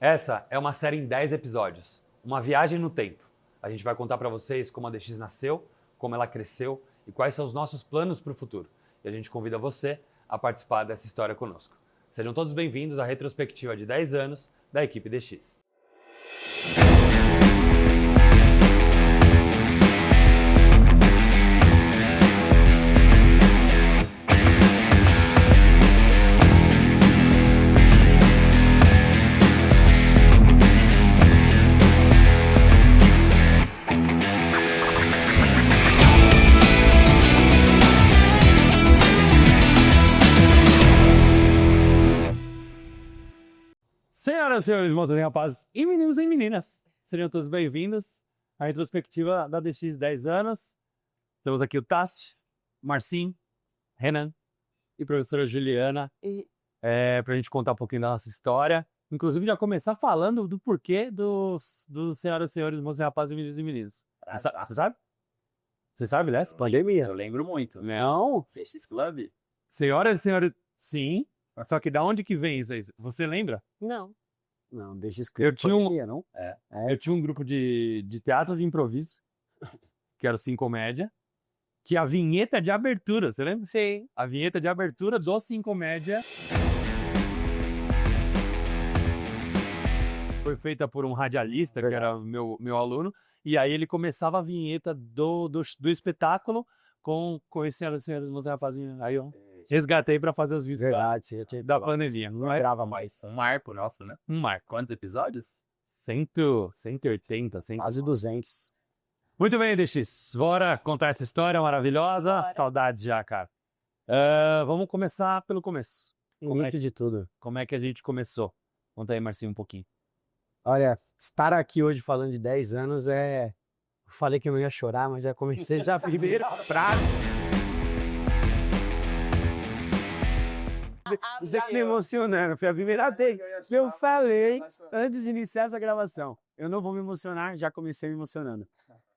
Essa é uma série em 10 episódios, uma viagem no tempo. A gente vai contar para vocês como a DX nasceu, como ela cresceu e quais são os nossos planos para o futuro. E a gente convida você a participar dessa história conosco. Sejam todos bem-vindos à retrospectiva de 10 anos da equipe DX. Senhoras e senhores, moços e rapazes, e meninos e meninas, sejam todos bem-vindos à retrospectiva da DX 10 anos. Temos aqui o Tassi, Marcinho, Renan e a professora Juliana para a gente contar um pouquinho da nossa história. Inclusive, já começar falando do porquê dos senhoras e senhores, moços e rapazes, e meninos e meninas. Você sabe? Você sabe dessa? Pandemia. Eu lembro muito. Não. FX Club? Senhoras e senhores, sim. Só que da onde que vem isso aí? Você lembra? Não. Não, deixa Eu escrito. tinha um- Pandemia, não? Eu tinha um grupo de teatro de improviso, que era o Sim Comédia, que a vinheta de abertura, você lembra? Sim. A vinheta de abertura do Sim Comédia foi feita por um radialista, que era meu aluno, e aí ele começava a vinheta do espetáculo com esse senhoras e senhores, moços e rapazinhos. Aí eu resgatei pra fazer os vídeos Verdade, você já tinha da pandemia. Não é? grava mais. Um marco nosso, né? Um marco. Quantos episódios? 180, 100. Quase 200. Muito bem, DX. Bora contar essa história maravilhosa. Bora. Saudades já, cara. Vamos começar pelo começo. Início de tudo. Como é que a gente começou? Conta aí, Marcinho, um pouquinho. Olha, estar aqui hoje falando de 10 anos é... Eu falei que eu não ia chorar, mas já comecei já a primeira frase. Você me emocionando, foi a primeira vez que eu falei antes de iniciar essa gravação. Eu não vou me emocionar, já comecei me emocionando.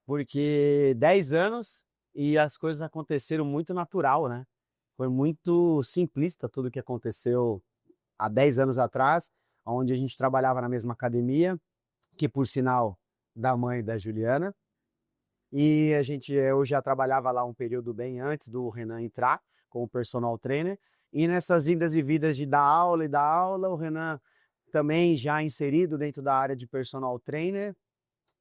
Porque 10 anos e as coisas aconteceram muito natural, né? Foi muito simplista tudo que aconteceu há 10 anos atrás, onde a gente trabalhava na mesma academia, que por sinal da mãe da Juliana. E eu já trabalhava lá um período bem antes do Renan entrar como personal trainer. E nessas indas e vidas de dar aula e dar aula, o Renan também já inserido dentro da área de personal trainer,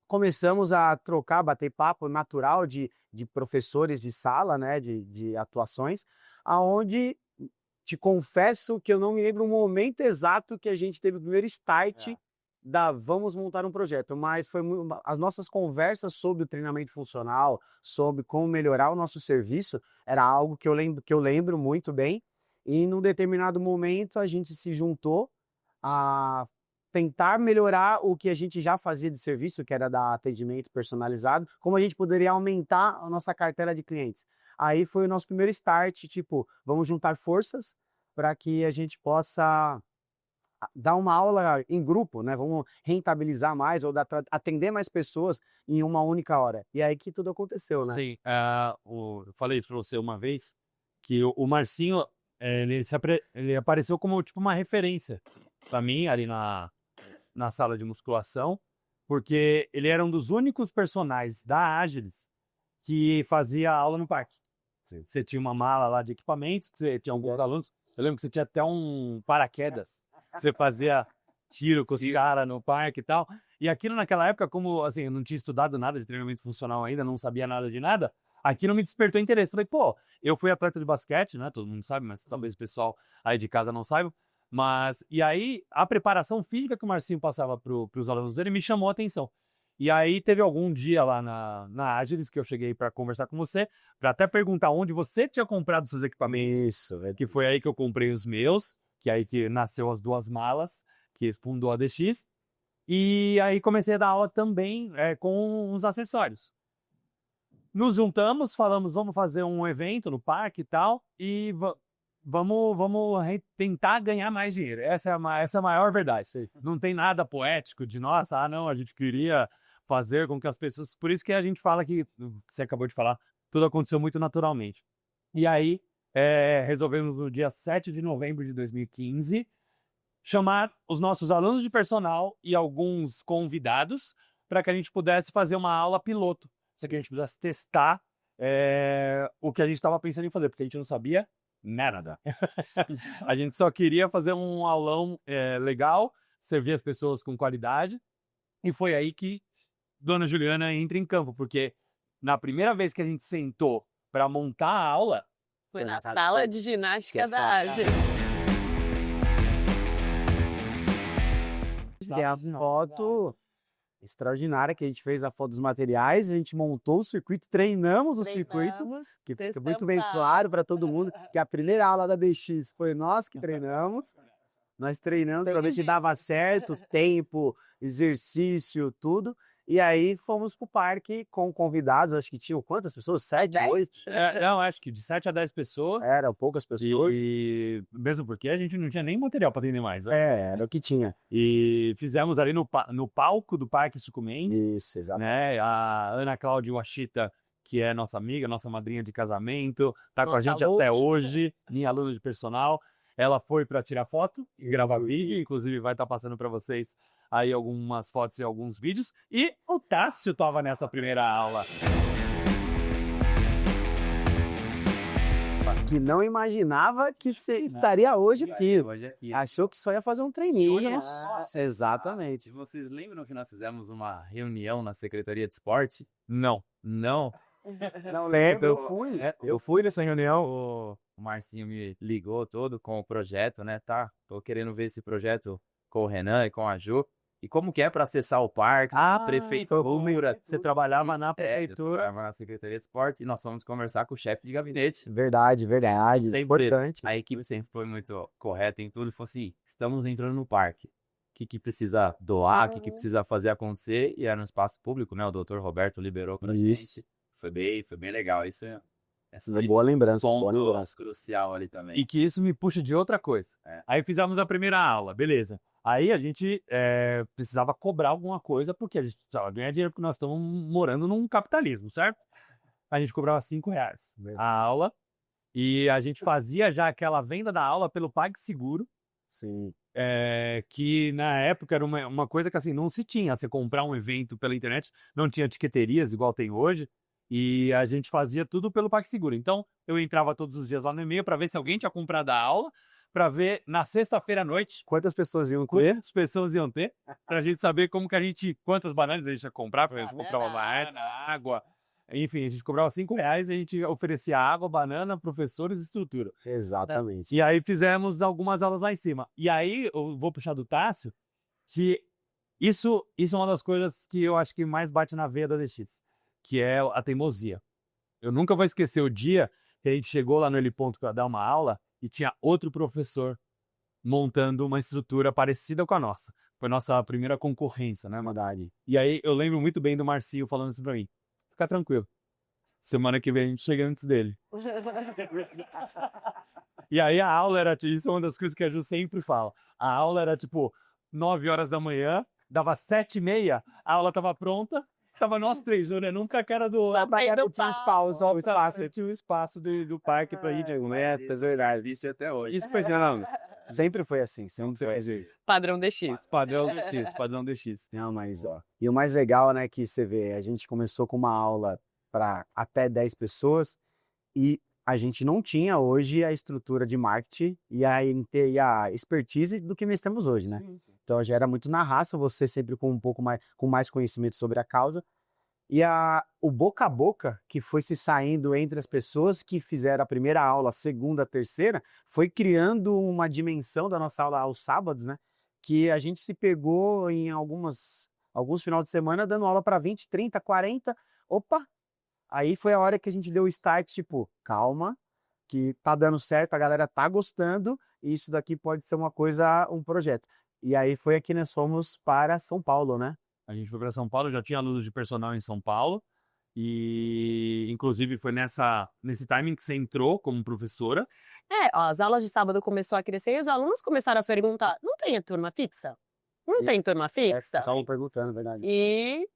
começamos a trocar, bater papo natural de professores de sala, né, de atuações, aonde te confesso que eu não me lembro o momento exato que a gente teve o primeiro start da vamos montar um projeto, mas foi as nossas conversas sobre o treinamento funcional, sobre como melhorar o nosso serviço, era algo que eu lembro muito bem. E num determinado momento a gente se juntou a tentar melhorar o que a gente já fazia de serviço, que era dar atendimento personalizado, como a gente poderia aumentar a nossa carteira de clientes. Aí foi o nosso primeiro start, tipo, vamos juntar forças para que a gente possa dar uma aula em grupo, né? Vamos rentabilizar mais ou atender mais pessoas em uma única hora. E aí que tudo aconteceu, né? Sim, eu falei isso pra você uma vez, que o Marcinho, ele apareceu como tipo uma referência pra mim ali na sala de musculação, porque ele era um dos únicos personagens da Agilis que fazia aula no parque. Você tinha uma mala lá de equipamentos, você tinha alguns alunos. Eu lembro que você tinha até um paraquedas. Você fazia tiro com os caras no parque e tal. E aquilo naquela época, como assim, eu não tinha estudado nada de treinamento funcional ainda, não sabia nada de nada, aquilo me despertou interesse. Falei, pô, eu fui atleta de basquete, né? Todo mundo sabe, mas talvez o pessoal aí de casa não saiba. Mas, e aí, a preparação física que o Marcinho passava pros alunos dele me chamou a atenção. E aí, teve algum dia lá na Agilis que eu cheguei para conversar com você, para até perguntar onde você tinha comprado seus equipamentos. Isso, Que foi aí que eu comprei os meus, que aí que nasceu as duas malas, que fundou a DX. E aí comecei a dar aula também com os acessórios. Nos juntamos, falamos, vamos fazer um evento no parque e tal, e vamos tentar ganhar mais dinheiro. Essa é a maior verdade. Não tem nada poético de, nossa, não, a gente queria fazer com que as pessoas... Por isso que a gente fala que você acabou de falar, tudo aconteceu muito naturalmente. E aí, resolvemos no dia 7 de novembro de 2015 chamar os nossos alunos de personal e alguns convidados para que a gente pudesse fazer uma aula piloto. Só que a gente pudesse testar o que a gente estava pensando em fazer, porque a gente não sabia nada. A gente só queria fazer um aulão legal, servir as pessoas com qualidade. E foi aí que Dona Juliana entra em campo, porque na primeira vez que a gente sentou para montar a aula, Foi na sala de ginástica da AGE. Tem a foto extraordinária que a gente fez, a foto dos materiais, a gente montou o circuito, treinamos o circuito, que fica testamos muito bem a claro para todo mundo que a primeira aula da DX foi nós que treinamos. Nós treinamos para ver se dava certo, tempo, exercício, tudo. E aí fomos pro parque com convidados, acho que tinham quantas pessoas? 7, 10? 8? não, acho que de 7 a 10 pessoas. Eram poucas pessoas. E mesmo porque a gente não tinha nem material para atender mais, né? Era o que tinha. E fizemos ali no palco do Parque Sucumem, Isso, exato. né? A Ana Cláudia Washita, que é nossa amiga, nossa madrinha de casamento, tá com a Nossa gente aluna. até hoje, minha aluna de personal. Ela foi para tirar foto e gravar vídeo, inclusive vai estar passando para vocês aí algumas fotos e alguns vídeos. E o Tássio estava nessa primeira aula. Que não imaginava que estaria hoje aqui. Hoje aqui. Achou que só ia fazer um treininho. Nossa. Exatamente. Vocês lembram que nós fizemos uma reunião na Secretaria de Esporte? Não. Não lembro. Eu Eu fui. Eu fui nessa reunião, o Marcinho me ligou todo com o projeto, né? Tô querendo ver esse projeto com o Renan e com a Ju. E como que é para acessar o parque, prefeitura. Você trabalhava na Eu prefeitura. trabalhava na Secretaria de Esporte e nós fomos conversar com o chefe de gabinete. Verdade. Sempre. Importante. A equipe sempre foi muito correta em tudo. Falou assim, estamos entrando no parque. O que precisa doar, o que precisa fazer acontecer. E era no espaço público, né? O doutor Roberto liberou pra Isso. gente. Foi bem legal. Essa Boa lembrança. Boa ponto lembrança. crucial ali também. E que isso me puxa de outra coisa. Aí fizemos a primeira aula, beleza. Aí a gente precisava cobrar alguma coisa, porque a gente precisava ganhar dinheiro, porque nós estamos morando num capitalismo, certo? A gente cobrava R$5 a aula, e a gente fazia já aquela venda da aula pelo PagSeguro, Sim. que na época era uma coisa que assim, não se tinha. Você comprar um evento pela internet, não tinha etiqueterias igual tem hoje, e a gente fazia tudo pelo PagSeguro. Então, eu entrava todos os dias lá no e-mail para ver se alguém tinha comprado a aula, para ver na sexta-feira à noite Quantas pessoas iam ter? quantas pessoas iam ter, pra gente saber quantas bananas a gente ia comprar, pra gente comprar uma banana, água. Enfim, a gente cobrava R$5 e a gente oferecia água, banana, professores e estrutura. Exatamente. E aí fizemos algumas aulas lá em cima. E aí eu vou puxar do Tássio, que isso é uma das coisas que eu acho que mais bate na veia da DX, que é a teimosia. Eu nunca vou esquecer o dia que a gente chegou lá no heliponto para dar uma aula e tinha outro professor montando uma estrutura parecida com a nossa. Foi nossa primeira concorrência, né, Madari? E aí eu lembro muito bem do Marcinho falando isso pra mim. Fica tranquilo. Semana que vem a gente chega antes dele. E aí a aula era, isso é uma das coisas que a Ju sempre fala. A aula era tipo 9 horas da manhã, dava 7h30, a aula tava pronta, tava nós três olhando um com a cara do outro. Tinha um espaço do parque pra ir de metas, verdade. Visto até hoje. Isso impressionante. Sempre foi assim. Sempre foi assim. Padrão DX. Padrão DX. Não, mas ó. E o mais legal, né, que você vê, a gente começou com uma aula para até 10 pessoas e a gente não tinha hoje a estrutura de marketing e a expertise do que nós temos hoje, né? Então já era muito na raça, você sempre com com mais conhecimento sobre a causa. E o boca a boca que foi se saindo entre as pessoas que fizeram a primeira aula, a segunda, a terceira, foi criando uma dimensão da nossa aula aos sábados, né? Que a gente se pegou em alguns finais de semana dando aula para 20, 30, 40. Opa! Aí foi a hora que a gente deu o start, tipo, calma, que tá dando certo, a galera tá gostando, e isso daqui pode ser um projeto. E aí foi aqui nós fomos para São Paulo, né? A gente foi para São Paulo, já tinha alunos de personal em São Paulo, e inclusive foi nesse timing que você entrou como professora. Ó, as aulas de sábado começou a crescer e os alunos começaram a se perguntar, não tem turma fixa? Não tem turma fixa? Estavam perguntando, verdade. E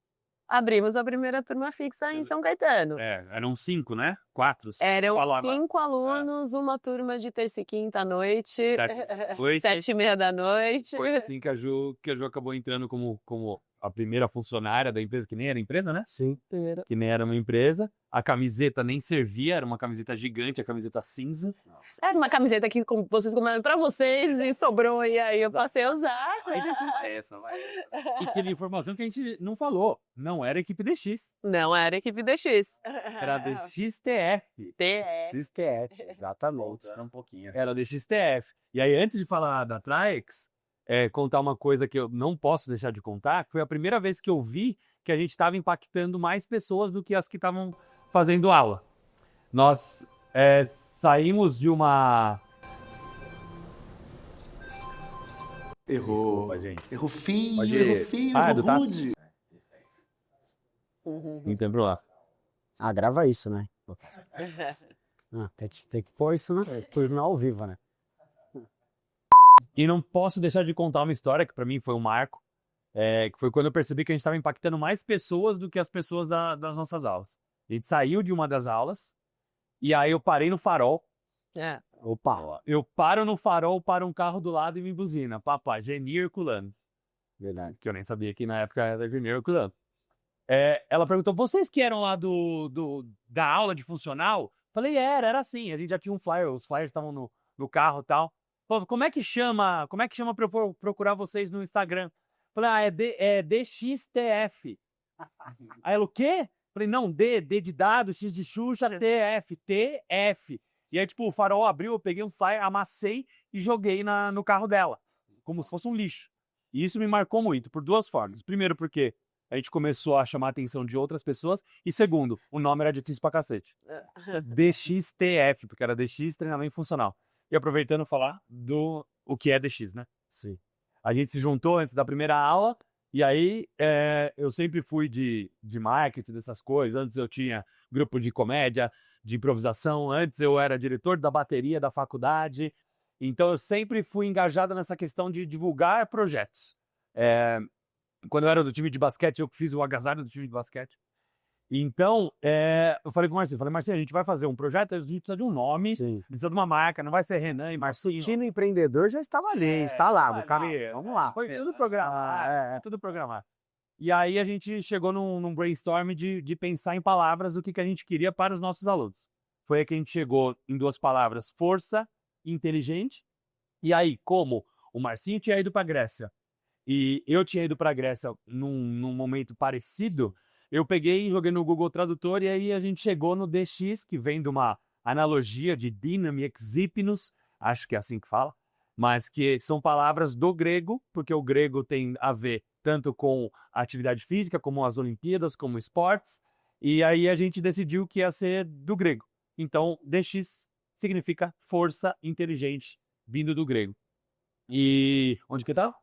Abrimos a primeira turma fixa em São Caetano. Eram 5, né? 4. Eram Falava. 5 alunos, uma turma de terça e quinta à noite, 7h30 da noite. Foi assim que a Ju acabou entrando como a primeira funcionária da empresa, que nem era empresa, né? Sim. Que nem era uma empresa. A camiseta nem servia, era uma camiseta gigante, a camiseta cinza. Era uma camiseta que vocês compraram pra vocês e sobrou, e aí eu passei a usar. Aí desceu, vai essa. E aquela informação que a gente não falou, não era equipe DX, Não era a equipe DX. era a DXTF. XTF, exatamente. Voltando um pouquinho. Era a DXTF. E aí, antes de falar da Traex, contar uma coisa que eu não posso deixar de contar, que foi a primeira vez que eu vi que a gente estava impactando mais pessoas do que as que estavam fazendo aula. Nós saímos de uma... Errou. Desculpa, gente. Errou feio, Pode errou ir. feio, Ah, errou do Tasso? rude. Não tem problema. Ah, grava isso, né? Tem que pôr isso, né? Pôr no ao vivo, né? E não posso deixar de contar uma história que para mim foi um marco, que foi quando eu percebi que a gente estava impactando mais pessoas do que as pessoas das nossas aulas. A gente saiu de uma das aulas e aí eu parei no farol. Opa, Eu paro no farol, para um carro do lado e me buzina. Papai, Genir Herculano. verdade. Que eu nem sabia que na época era Genir Herculano. Ela perguntou, vocês que eram lá da aula de funcional? Falei, era assim. A gente já tinha um flyer, os flyers estavam no carro e tal. Pô, como é que chama pra eu procurar vocês no Instagram? Falei, é DXTF. Aí ela, o quê? Falei, não, D de dado, X de Xuxa, TF. E aí, tipo, o farol abriu, eu peguei um flyer, amassei e joguei no carro dela, como se fosse um lixo. E isso me marcou muito, por duas formas. Primeiro, porque a gente começou a chamar a atenção de outras pessoas. E segundo, o nome era difícil pra cacete. DXTF, porque era DX Treinamento Funcional. E aproveitando falar o que é DX, né? Sim. A gente se juntou antes da primeira aula, e aí eu sempre fui de marketing, dessas coisas. Antes eu tinha grupo de comédia, de improvisação. Antes eu era diretor da bateria da faculdade. Então eu sempre fui engajado nessa questão de divulgar projetos. Quando eu era do time de basquete, eu que fiz o agasalho do time de basquete. Então, eu falei com o Marcinho, Marcinho, a gente vai fazer um projeto, a gente precisa de um nome, Sim. precisa de uma marca, não vai ser Renan e Marcinho. Tino Empreendedor já estava ali, instalado, estava cara. ali. Vamos lá. Foi tudo programado, tudo programado. E aí a gente chegou num brainstorm de pensar em palavras o que a gente queria para os nossos alunos. Foi aí que a gente chegou em duas palavras, força e inteligente. E aí, como o Marcinho tinha ido para a Grécia e eu tinha ido para a Grécia num momento parecido, eu peguei e joguei no Google Tradutor e aí a gente chegou no DX, que vem de uma analogia de Dynami Exypnos, acho que é assim que fala, mas que são palavras do grego, porque o grego tem a ver tanto com a atividade física, como as Olimpíadas, como esportes, e aí a gente decidiu que ia ser do grego. Então, DX significa força inteligente, vindo do grego. E onde que tá?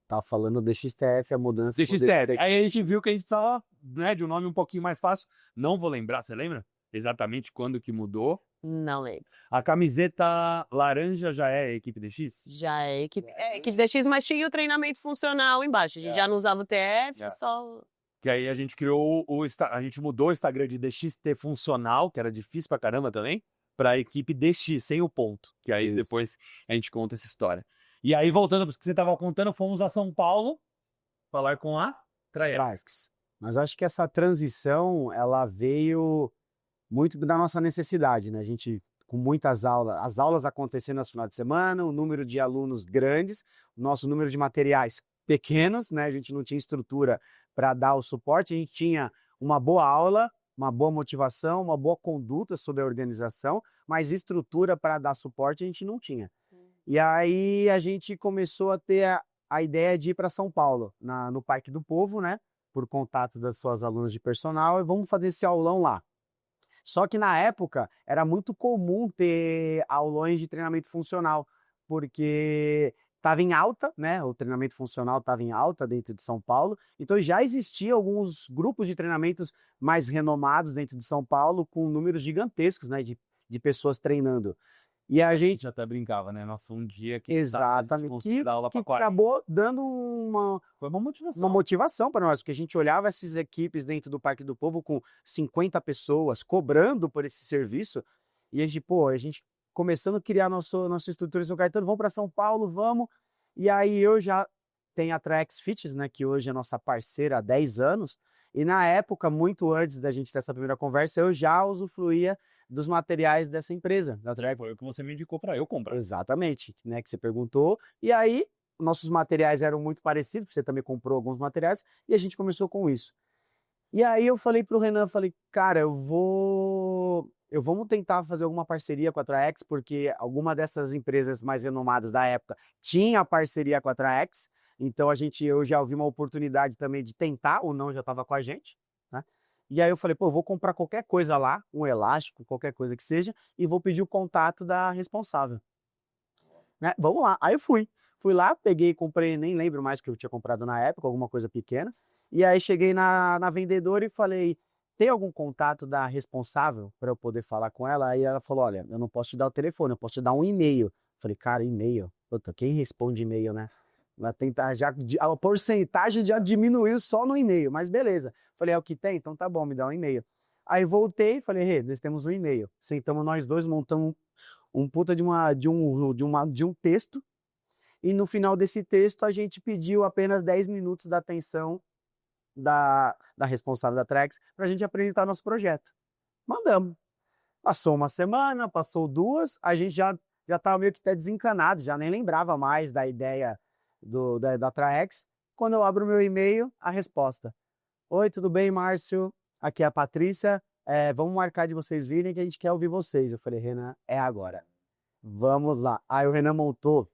Tava falando DXTF, a mudança. DXTF. Aí a gente viu que a gente precisava, né, de um nome um pouquinho mais fácil. Não vou lembrar, você lembra? Exatamente quando que mudou. Não lembro. A camiseta laranja já é a equipe DX? Já é equipe DX, mas tinha o treinamento funcional embaixo. A gente já não usava o TF, só... Que aí a gente criou a gente mudou o Instagram de DXT Funcional, que era difícil pra caramba também, pra equipe DX, sem o ponto. Que aí depois a gente conta essa história. E aí, voltando para o que você estava contando, fomos a São Paulo falar com a Traex. Mas acho que essa transição, ela veio muito da nossa necessidade, né? A gente, com muitas aulas, as aulas acontecendo nos finais de semana, o número de alunos grandes, o nosso número de materiais pequenos, né? A gente não tinha estrutura para dar o suporte, a gente tinha uma boa aula, uma boa motivação, uma boa conduta sobre a organização, mas estrutura para dar suporte a gente não tinha. E aí a gente começou a ter a ideia de ir para São Paulo, no Parque do Povo, né? Por contatos das suas alunas de personal, e vamos fazer esse aulão lá. Só que na época era muito comum ter aulões de treinamento funcional, porque estava em alta, né? O treinamento funcional estava em alta dentro de São Paulo, então já existiam alguns grupos de treinamentos mais renomados dentro de São Paulo, com números gigantescos, né? De pessoas treinando. E a A gente gente até brincava, né? Nossa, um dia que exatamente dar aula que pra 40. acabou dando uma Foi uma motivação. uma motivação para nós, porque a gente olhava essas equipes dentro do Parque do Povo com 50 pessoas cobrando por esse serviço, e a gente, pô, a gente começando a criar nossa estrutura em São Caetano, vamos para São Paulo, vamos. E aí eu já tenho a Trax Fitness, né, que hoje é nossa parceira há 10 anos, e na época, muito antes da gente ter essa primeira conversa, eu já usufruía dos materiais dessa empresa, da Trax. Foi o que você me indicou pra eu comprar. Exatamente, né, que você perguntou. E aí, nossos materiais eram muito parecidos, você também comprou alguns materiais, e a gente começou com isso. E aí eu falei pro Renan, falei, cara, vamos tentar fazer alguma parceria com a Trax, porque alguma dessas empresas mais renomadas da época tinha parceria com a Trax, então eu já ouvi uma oportunidade também de tentar, ou não já estava com a gente, né? E aí eu falei, pô, eu vou comprar qualquer coisa lá, um elástico, qualquer coisa que seja, e vou pedir o contato da responsável. Né? Vamos lá. Aí eu fui lá, peguei, comprei, nem lembro mais o que eu tinha comprado na época, alguma coisa pequena. E aí cheguei na vendedora e falei, tem algum contato da responsável para eu poder falar com ela? Aí ela falou, olha, eu não posso te dar o telefone, eu posso te dar um e-mail. Falei, cara, e-mail? Puta, quem responde e-mail, né? Vai tentar já, a porcentagem já diminuiu só no e-mail, mas beleza. Falei, é o que tem? Então tá bom, me dá um e-mail. Aí voltei e falei, Rê, nós temos um e-mail. Sentamos nós dois, montamos um puta de um texto, e no final desse texto a gente pediu apenas 10 minutos da atenção da responsável da Trax para a gente apresentar nosso projeto. Mandamos. Passou uma semana, passou 2, a gente já estava meio que até desencanado, já nem lembrava mais da ideia da Trax. Quando eu abro o meu e-mail, a resposta. Oi, tudo bem, Márcio? Aqui é a Patrícia. Vamos marcar de vocês virem que a gente quer ouvir vocês. Eu falei, Renan, é agora. Vamos lá. Aí o Renan montou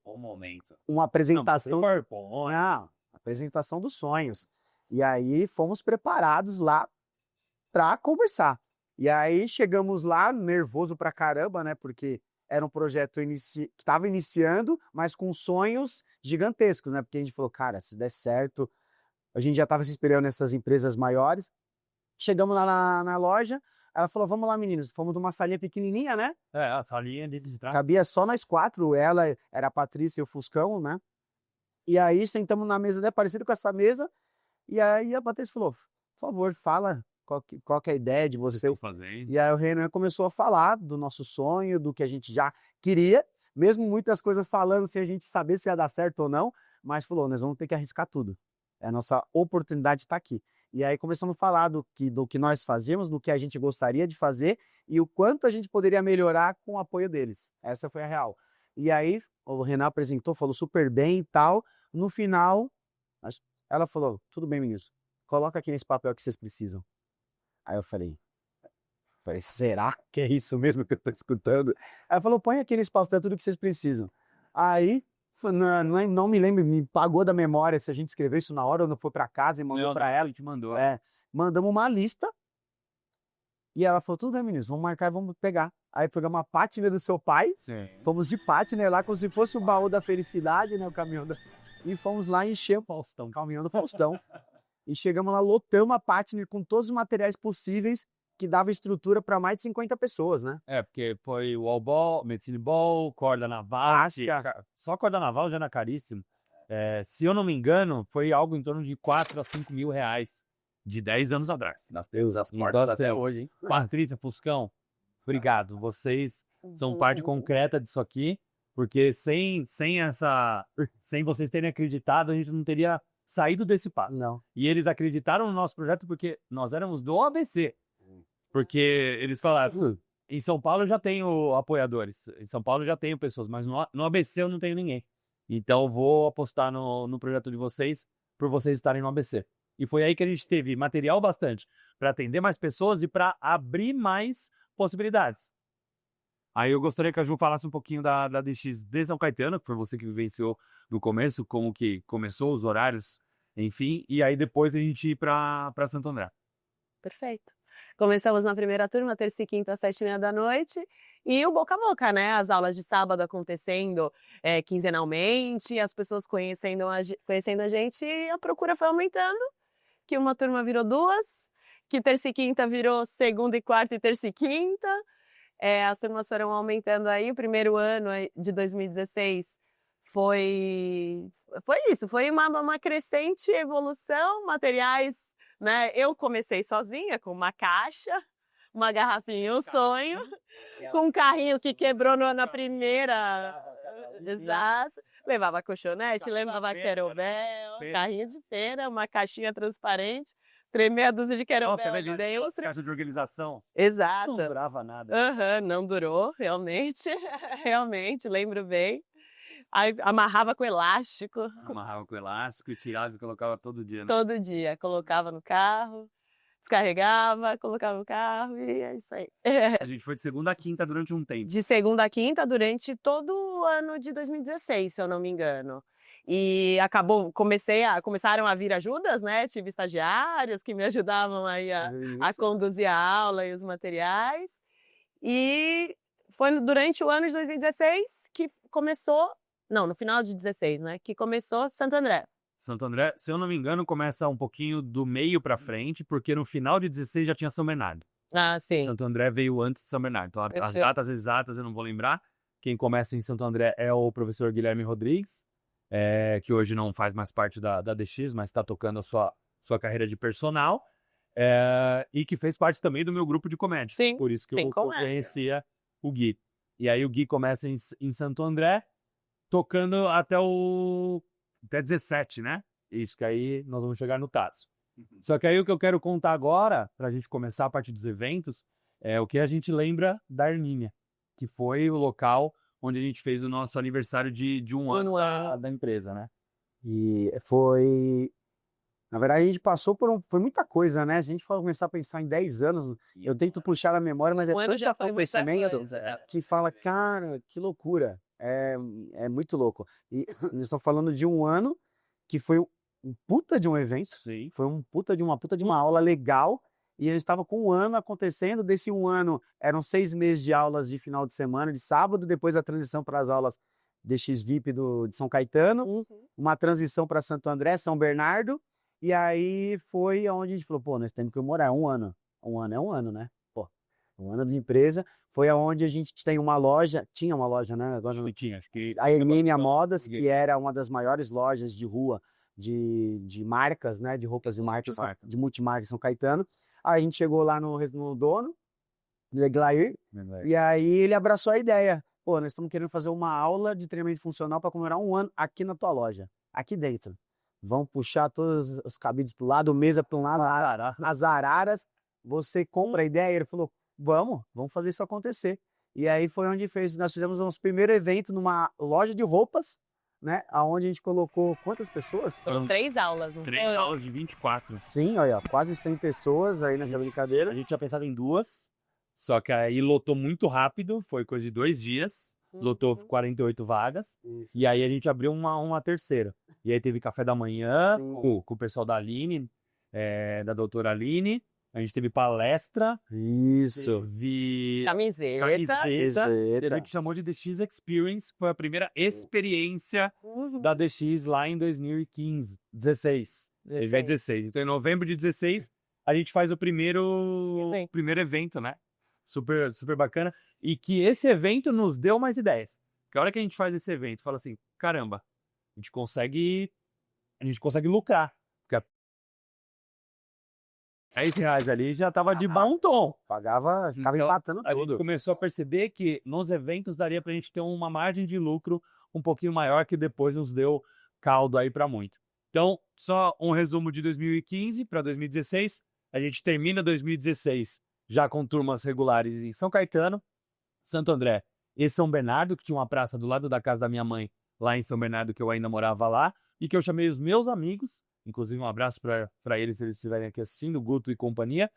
uma apresentação. Não, apresentação dos sonhos. E aí fomos preparados lá para conversar. E aí chegamos lá, nervoso pra caramba, né? Porque era um projeto que estava iniciando, mas com sonhos gigantescos, né? Porque a gente falou, cara, se der certo, a gente já estava se inspirando nessas empresas maiores. Chegamos lá na loja, ela falou, vamos lá, meninos. Fomos de uma salinha pequenininha, né? A salinha de trás. Cabia só nós 4, ela era a Patrícia e o Fuscão, né? E aí sentamos na mesa, né, parecido com essa mesa, e aí a Patrícia falou, por favor, fala qual que é a ideia de você. E aí o Renan começou a falar do nosso sonho, do que a gente já queria, mesmo muitas coisas falando sem a gente saber se ia dar certo ou não, mas falou, nós vamos ter que arriscar tudo. A nossa oportunidade está aqui. E aí começamos a falar do que nós fazíamos, do que a gente gostaria de fazer e o quanto a gente poderia melhorar com o apoio deles. Essa foi a real. E aí o Renan apresentou, falou super bem e tal. No final, ela falou, tudo bem, meninos, coloca aqui nesse papel que vocês precisam. Aí eu falei, será que é isso mesmo que eu estou escutando? Aí ela falou, põe aqui nesse papel tudo que vocês precisam. Aí, não me lembro, me pagou da memória se a gente escreveu isso na hora ou não foi para casa e mandou para ela. A gente mandou. Mandamos uma lista e ela falou, tudo bem, meninos, vamos marcar e vamos pegar. Aí pegamos uma Pathiner do seu pai, fomos de Pathiner lá como se fosse o baú da felicidade, né, o caminhão e fomos lá encher o caminhão do Faustão. E chegamos lá, lotamos a Pathiner com todos os materiais possíveis que dava estrutura para mais de 50 pessoas, né? Porque foi o wall ball, medicine ball, corda naval. Só corda naval já era caríssimo. Se eu não me engano, foi algo em torno de 4 a 5 mil reais de 10 anos atrás. Nós temos as cordas até hoje, hein? Patrícia, Fuscão, obrigado. Vocês são parte concreta disso aqui, porque sem vocês terem acreditado, a gente não teria saído desse passo. Não. E eles acreditaram no nosso projeto porque nós éramos do ABC. Porque eles falaram, em São Paulo eu já tenho apoiadores, em São Paulo eu já tenho pessoas, mas no ABC eu não tenho ninguém. Então eu vou apostar no projeto de vocês, por vocês estarem no ABC. E foi aí que a gente teve material bastante para atender mais pessoas e para abrir mais possibilidades. Aí eu gostaria que a Ju falasse um pouquinho da DX de São Caetano, que foi você que vivenciou no começo, como que começou, os horários, enfim, e aí depois a gente ir para Santo André. Perfeito. Começamos na primeira turma, terça e quinta, às 7h30 da noite, e o boca a boca, né? As aulas de sábado acontecendo quinzenalmente, as pessoas conhecendo a gente, e a procura foi aumentando, que uma turma virou 2, que terça e quinta virou segunda e quarta e terça e quinta, as turmas foram aumentando aí. O primeiro ano de 2016 foi isso, foi uma crescente evolução, materiais, né? Eu comecei sozinha com uma caixa, uma garrafinha, um sonho, com um carrinho que quebrou na primeira. Exato. Levava colchonete, levava querobel, carrinho de feira, uma caixinha transparente, meia dúzia de querobel dentro. Caixa de organização. Exato. Não durava nada. Aham, não durou, realmente. Realmente, lembro bem. Aí amarrava com elástico. Amarrava com elástico e tirava e colocava todo dia. Né? Todo dia. Colocava no carro, descarregava, colocava no carro e é isso aí. A gente foi de segunda a quinta durante um tempo. De segunda a quinta durante todo o ano de 2016, se eu não me engano. E começaram a vir ajudas, né? Tive estagiários que me ajudavam aí a conduzir a aula e os materiais. E foi durante o ano de 2016 que começou, não, no final de 16, né? Que começou Santo André. Santo André, se eu não me engano, começa um pouquinho do meio pra frente, porque no final de 16 já tinha São Bernardo. Ah, sim. Santo André veio antes de São Bernardo. Então, as datas exatas eu não vou lembrar. Quem começa em Santo André é o professor Guilherme Rodrigues, que hoje não faz mais parte da DX, mas está tocando a sua carreira de personal, e que fez parte também do meu grupo de comédia. Sim, por isso que eu conhecia o Gui. E aí o Gui começa em Santo André, tocando até 17, né? Isso, que aí nós vamos chegar no Tássio. Só que aí o que eu quero contar agora, pra gente começar a parte dos eventos, é o que a gente lembra da Hermínia, que foi o local onde a gente fez o nosso aniversário de um ano da empresa, né? E foi... Na verdade, a gente passou foi muita coisa, né? Se a gente for começar a pensar em 10 anos, eu tento puxar a memória, mas é tanta acontecimento que fala, cara, que loucura. É muito louco. E nós estamos falando de um ano que foi um puta de um evento. Sim. Foi uma puta de uma aula legal. E a gente estava com um ano acontecendo. Desse um ano, eram 6 meses de aulas de final de semana, de sábado. Depois a transição para as aulas DX VIP de São Caetano. Uma transição para Santo André, São Bernardo. E aí foi onde a gente falou, pô, nós temos que morar um ano. Um ano é um ano, né? Pô, um ano de empresa. Foi aonde a gente tinha uma loja, né? Agora tinha, acho que... A Hermínia Modas, que era uma das maiores lojas de rua de marcas, né? De roupas de marcas, de multimarca em São Caetano. Aí a gente chegou lá no dono, no Eglair, e aí ele abraçou a ideia. Pô, nós estamos querendo fazer uma aula de treinamento funcional para comemorar um ano aqui na tua loja, aqui dentro. Vão puxar todos os cabides pro lado, mesa para um lado, as araras. Você compra a ideia? Ele falou, vamos fazer isso acontecer. E aí foi onde nós fizemos nosso primeiro evento numa loja de roupas, né? Onde a gente colocou quantas pessoas? Foram 3 aulas. 3 aulas de 24. Sim, olha, quase 100 pessoas aí nessa brincadeira. A gente tinha pensado em 2, só que aí lotou muito rápido, foi coisa de 2 dias. Lotou 48 vagas. Isso. E aí a gente abriu uma terceira. E aí teve café da manhã com o pessoal da Aline, da doutora Aline. A gente teve palestra. Isso. Teve camiseta. A gente chamou de DX Experience. Foi a primeira experiência da DX lá em 2016. Então em novembro de 16 a gente faz o primeiro evento, né? Super, super bacana. E que esse evento nos deu mais ideias. Porque a hora que a gente faz esse evento, fala assim, caramba, a gente consegue lucrar. Porque R$10 ali já tava de bom tom. Ficava empatando tudo. A gente começou a perceber que nos eventos daria pra gente ter uma margem de lucro um pouquinho maior, que depois nos deu caldo aí pra muito. Então, só um resumo de 2015 para 2016. A gente termina 2016 já com turmas regulares em São Caetano, Santo André e São Bernardo, que tinha uma praça do lado da casa da minha mãe, lá em São Bernardo, que eu ainda morava lá, e que eu chamei os meus amigos, inclusive um abraço para eles, se eles estiverem aqui assistindo, Guto e companhia,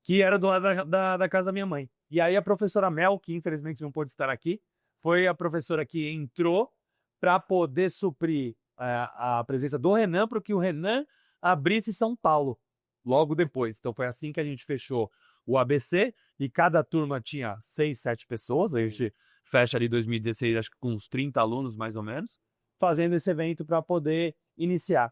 que era do lado da casa da minha mãe. E aí a professora Mel, que infelizmente não pôde estar aqui, foi a professora que entrou para poder suprir a presença do Renan, para que o Renan abrisse São Paulo logo depois. Então foi assim que a gente fechou o ABC, e cada turma tinha 6, 7 pessoas. A gente fecha ali 2016, acho que com uns 30 alunos mais ou menos, fazendo esse evento para poder iniciar.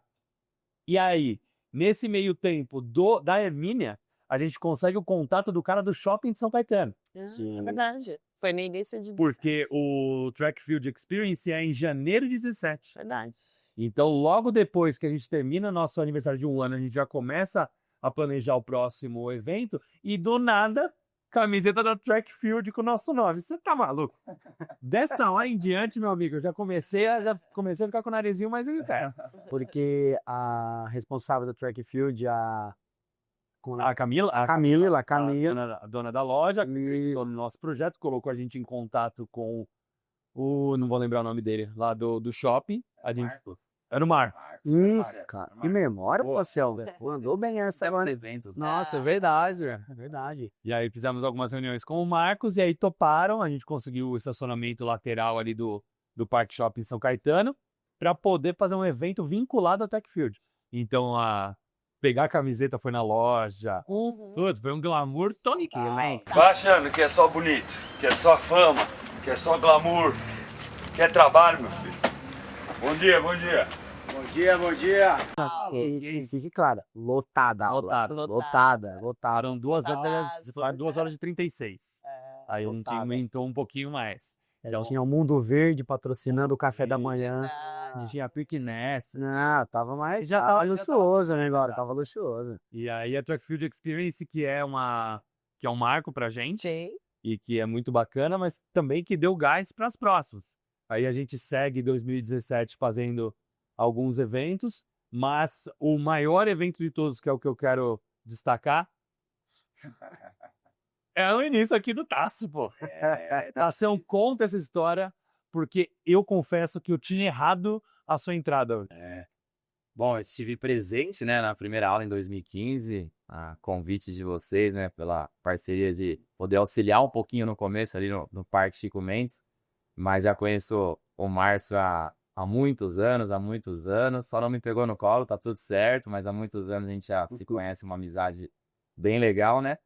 E aí, nesse meio tempo da Hermínia, a gente consegue o contato do cara do shopping de São Caetano. É verdade. Foi no início de... Porque o Track Field Experience é em janeiro de 17. Verdade. Então, logo depois que a gente termina nosso aniversário de 1 ano, a gente já começa a planejar o próximo evento e do nada, camiseta da Track Field com o nosso nome. Você tá maluco? Dessa hora em diante, meu amigo, eu já comecei a ficar com o narizinho mais inferno. Porque a responsável do Track Field, A Camila, a dona da loja, acreditou no nosso projeto, colocou a gente em contato com não vou lembrar o nome dele, lá do shopping. Era o Mar. Isso, cara. Que memória, Marcel, velho. Andou bem essa agora. Eventos, né? Nossa, é verdade, velho. É verdade. E aí fizemos algumas reuniões com o Marcos e aí toparam, a gente conseguiu o estacionamento lateral ali do Park Shopping São Caetano para poder fazer um evento vinculado ao Tech Field. Então, pegar a camiseta foi na loja, tudo, foi um glamour total. Vai achando que é só bonito, que é só fama, que é só glamour, que é trabalho, meu filho. Bom dia, bom dia. Bom dia. E fique claro, lotada. a aula. Lotada. Foram 2 horas e 36. Aí a gente lotada. aumentou um pouquinho mais. Então, tinha o Mundo Verde patrocinando o café da manhã. Tinha Piqueness. Não, tava mais... Já tava luxuoso o negócio, tava luxuoso. E aí a Track Field Experience, que é um marco pra gente. Sim. E que é muito bacana, mas também que deu gás para as próximas. Aí a gente segue 2017 fazendo alguns eventos, mas o maior evento de todos, que é o que eu quero destacar, é o início aqui do Tássio, pô. Tassião, conta essa história, porque eu confesso que eu tinha errado a sua entrada. Bom, eu estive presente, né, na primeira aula em 2015, a convite de vocês, né, pela parceria de poder auxiliar um pouquinho no começo ali no Parque Chico Mendes, mas já conheço o Márcio há muitos anos, só não me pegou no colo, tá tudo certo, mas há muitos anos a gente já se conhece, uma amizade bem legal, né?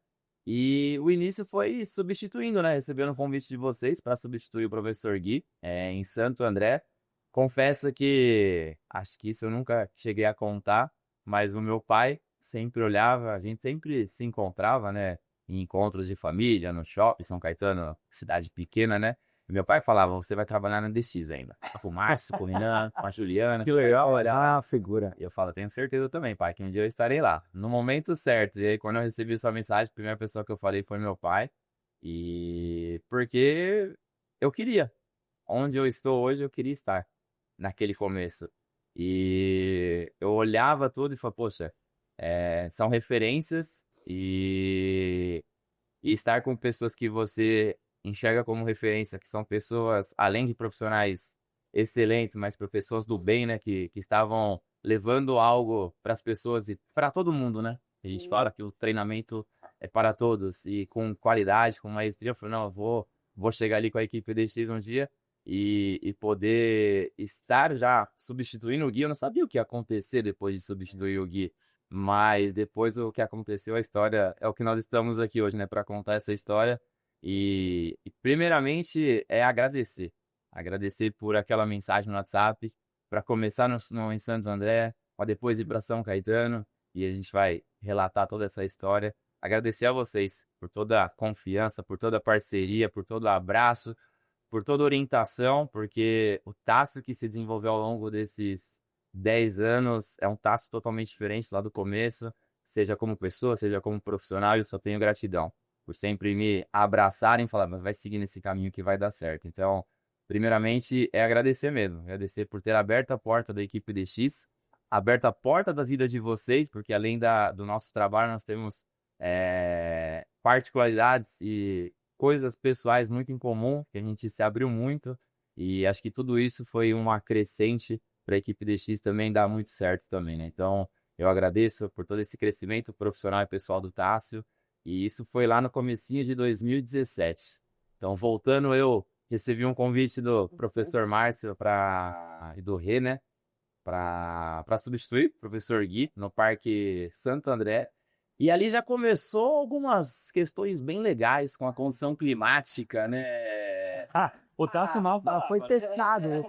E o início foi substituindo, né, recebendo um convite de vocês para substituir o professor Gui, em Santo André. Confesso que acho que isso eu nunca cheguei a contar, mas o meu pai sempre olhava, a gente sempre se encontrava, né, em encontros de família, no shopping, São Caetano, cidade pequena, né? E meu pai falava, você vai trabalhar na DX ainda. Com o Márcio, com o Renan, com a Juliana. Que legal, olha a figura. E eu falo, tenho certeza também, pai, que um dia eu estarei lá, no momento certo. E aí, quando eu recebi sua mensagem, a primeira pessoa que eu falei foi meu pai. E porque eu queria. Onde eu estou hoje, eu queria estar naquele começo. E eu olhava tudo e falava, poxa, são referências e estar com pessoas que você enxerga como referência, que são pessoas, além de profissionais excelentes, mas pessoas do bem, né, que estavam levando algo para as pessoas e para todo mundo, né? A gente fala que o treinamento é para todos e com qualidade, com maestria. Eu falei, não, eu vou chegar ali com a equipe DX um dia e poder estar já substituindo o Gui. Eu não sabia o que ia acontecer depois de substituir o Gui, mas depois o que aconteceu, a história é o que nós estamos aqui hoje, né, para contar essa história. E primeiramente é agradecer por aquela mensagem no WhatsApp, para começar em Santo André, para depois ir para São Caetano, e a gente vai relatar toda essa história. Agradecer a vocês por toda a confiança, por toda a parceria, por todo o abraço, por toda a orientação, porque o Tássio que se desenvolveu ao longo desses 10 anos é um Tássio totalmente diferente lá do começo, seja como pessoa, seja como profissional. Eu só tenho gratidão por sempre me abraçarem e falar, mas vai seguir nesse caminho que vai dar certo. Então, primeiramente, é agradecer mesmo. Agradecer por ter aberto a porta da equipe DX, aberto a porta da vida de vocês, porque além do nosso trabalho, nós temos particularidades e coisas pessoais muito em comum, que a gente se abriu muito, e acho que tudo isso foi um acrescente para a equipe DX também dar muito certo também, né? Então, eu agradeço por todo esse crescimento profissional e pessoal do Tássio, e isso foi lá no comecinho de 2017. Então, voltando, eu recebi um convite do professor Márcio e do Rê, né? Para substituir o professor Gui no Parque Santo André. E ali já começou algumas questões bem legais com a condição climática, né? O Tássio mal foi testado.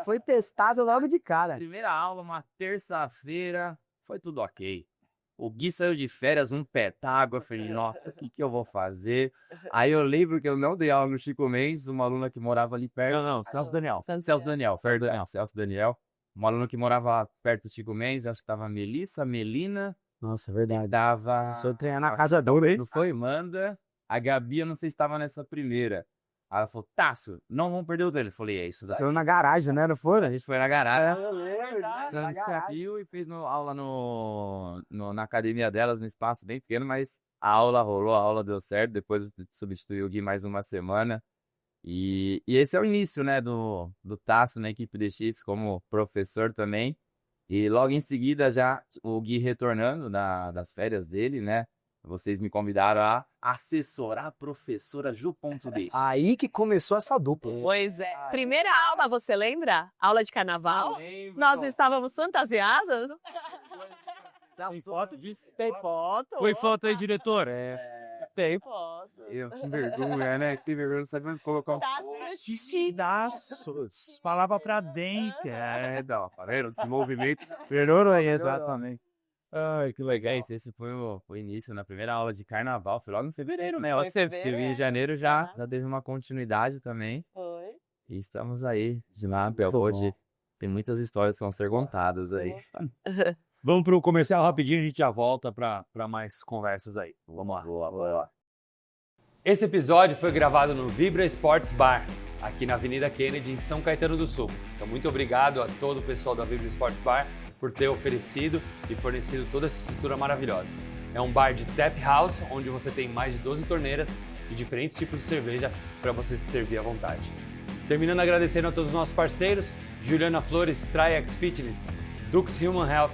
Foi testado logo de cara. Primeira aula, uma terça-feira, foi tudo ok. O Gui saiu de férias, um pé d'água. Eu falei, nossa, o que que eu vou fazer? Aí eu lembro que eu não dei aula no Chico Mendes, uma aluna que morava ali perto. Não, Celso Daniel. Celso Daniel, perdão, Celso Daniel. Uma aluna que morava perto do Chico Mendes, acho que tava Melissa, Melina, Nossa, é verdade. tava... Se eu treinar na casa dura, hein? Não foi Manda, a Gabi, eu não sei se estava nessa primeira. Aí ela falou, Tássio, não vamos perder o treino. Eu falei, é isso daí. Saiu na garagem, né? Não foi? A gente foi na garagem. Na garagem. Saiu e fez aula na academia delas, no espaço bem pequeno, mas a aula rolou, a aula deu certo. Depois eu substituí o Gui mais uma semana. E esse é o início, né, do Tássio na equipe DX como professor também. E logo em seguida já o Gui retornando das férias dele, né? Vocês me convidaram a assessorar a professora Ju.D. Aí que começou essa dupla. Pois é. Primeira aula, você lembra? Aula de carnaval? Lembro. Nós estávamos fantasiadas? Tem foto disso? Tem foto? Foi foto aí, diretor? Tem foto. Que vergonha, né? Que vergonha, não sabia colocar Chidaços. Falava pra dentro. não, tá vendo? Esse movimento. Melhorou aí, exatamente. Ai, que legal. Esse foi o início, na primeira aula de carnaval. Foi logo em fevereiro, né? Foi em Você fevereiro, esteve em janeiro já teve uma continuidade também. Foi. E estamos aí, de lá até hoje. Tem muitas histórias que vão ser contadas aí. Vamos pro comercial rapidinho, a gente já volta pra mais conversas aí. Vamos lá. Boa. Esse episódio foi gravado no Vibra Sports Bar, aqui na Avenida Kennedy, em São Caetano do Sul. Então, muito obrigado a todo o pessoal da Vibra Sports Bar por ter oferecido e fornecido toda essa estrutura maravilhosa. É um bar de tap house, onde você tem mais de 12 torneiras e diferentes tipos de cerveja para você se servir à vontade. Terminando agradecendo a todos os nossos parceiros, Juliana Flores, Triax Fitness, Dux Human Health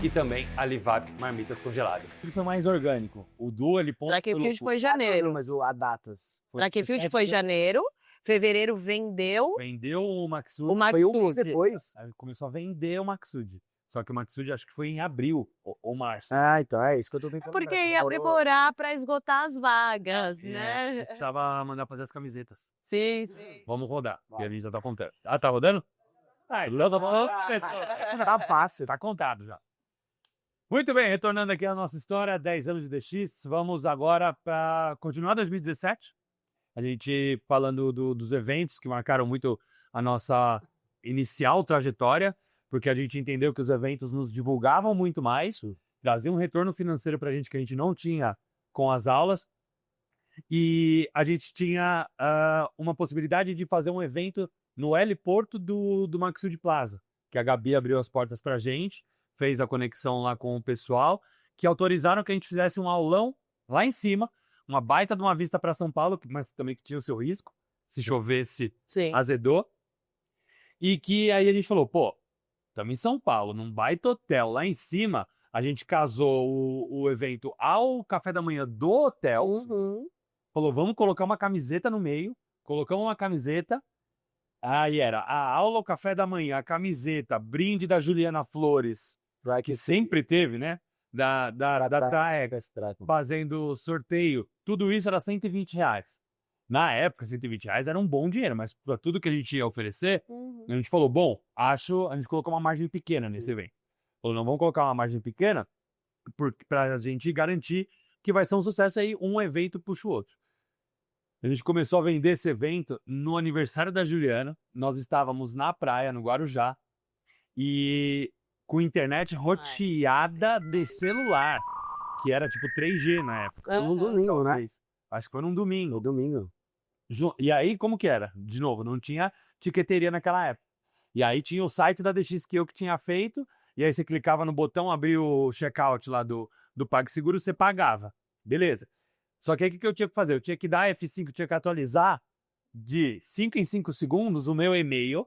e também a Livap Marmitas Congeladas. Ele foi mais orgânico. O Du, ele ponto. Track and Field foi janeiro. Mas a datas. Track and Field foi janeiro. Fevereiro vendeu Vendeu o Maxud. o Foi um mês Maxud. depois. Aí começou a vender o Maxud. Só que o Maxud acho que foi em abril ou março. Ah, então é isso que eu tô tentando. Porque ia demorar para esgotar as vagas, né? Tava mandando fazer as camisetas. Sim, sim. Vamos rodar, porque a gente já tá contando. Ah, tá rodando? Tá fácil. Tá contado já. Muito bem, retornando aqui à nossa história, 10 anos de DX, vamos agora para continuar 2017. A gente falando dos eventos que marcaram muito a nossa inicial trajetória, porque a gente entendeu que os eventos nos divulgavam muito mais, traziam um retorno financeiro para a gente que a gente não tinha com as aulas, e a gente tinha uma possibilidade de fazer um evento no heliporto do Maxud Plaza, que a Gabi abriu as portas para a gente, fez a conexão lá com o pessoal, que autorizaram que a gente fizesse um aulão lá em cima, uma baita de uma vista para São Paulo, mas também que tinha o seu risco, se chovesse, Sim. azedou. E que aí a gente falou, pô, estamos em São Paulo, num baita hotel lá em cima, a gente casou o evento ao café da manhã do hotel, Uhum. falou, vamos colocar uma camiseta no meio, colocamos uma camiseta, aí era a aula, o café da manhã, a camiseta, brinde da Juliana Flores, que sempre teve, né? Da Traex, fazendo sorteio. Tudo isso era R$120. Na época, R$120 era um bom dinheiro, mas para tudo que a gente ia oferecer, a gente falou, bom, a gente colocou uma margem pequena nesse evento. Falou, não vamos colocar uma margem pequena para a gente garantir que vai ser um sucesso aí, um evento puxa o outro. A gente começou a vender esse evento no aniversário da Juliana. Nós estávamos na praia, no Guarujá, e com internet roteada de celular, que era tipo 3G na época. Um domingo, né? Acho que foi num domingo. No domingo. E aí, como que era? De novo, não tinha tiqueteria naquela época. E aí tinha o site da DX que eu que tinha feito, e aí você clicava no botão, abria o checkout lá do PagSeguro, você pagava. Beleza. Só que aí o que eu tinha que fazer? Eu tinha que dar F5, eu tinha que atualizar de 5 em 5 segundos o meu e-mail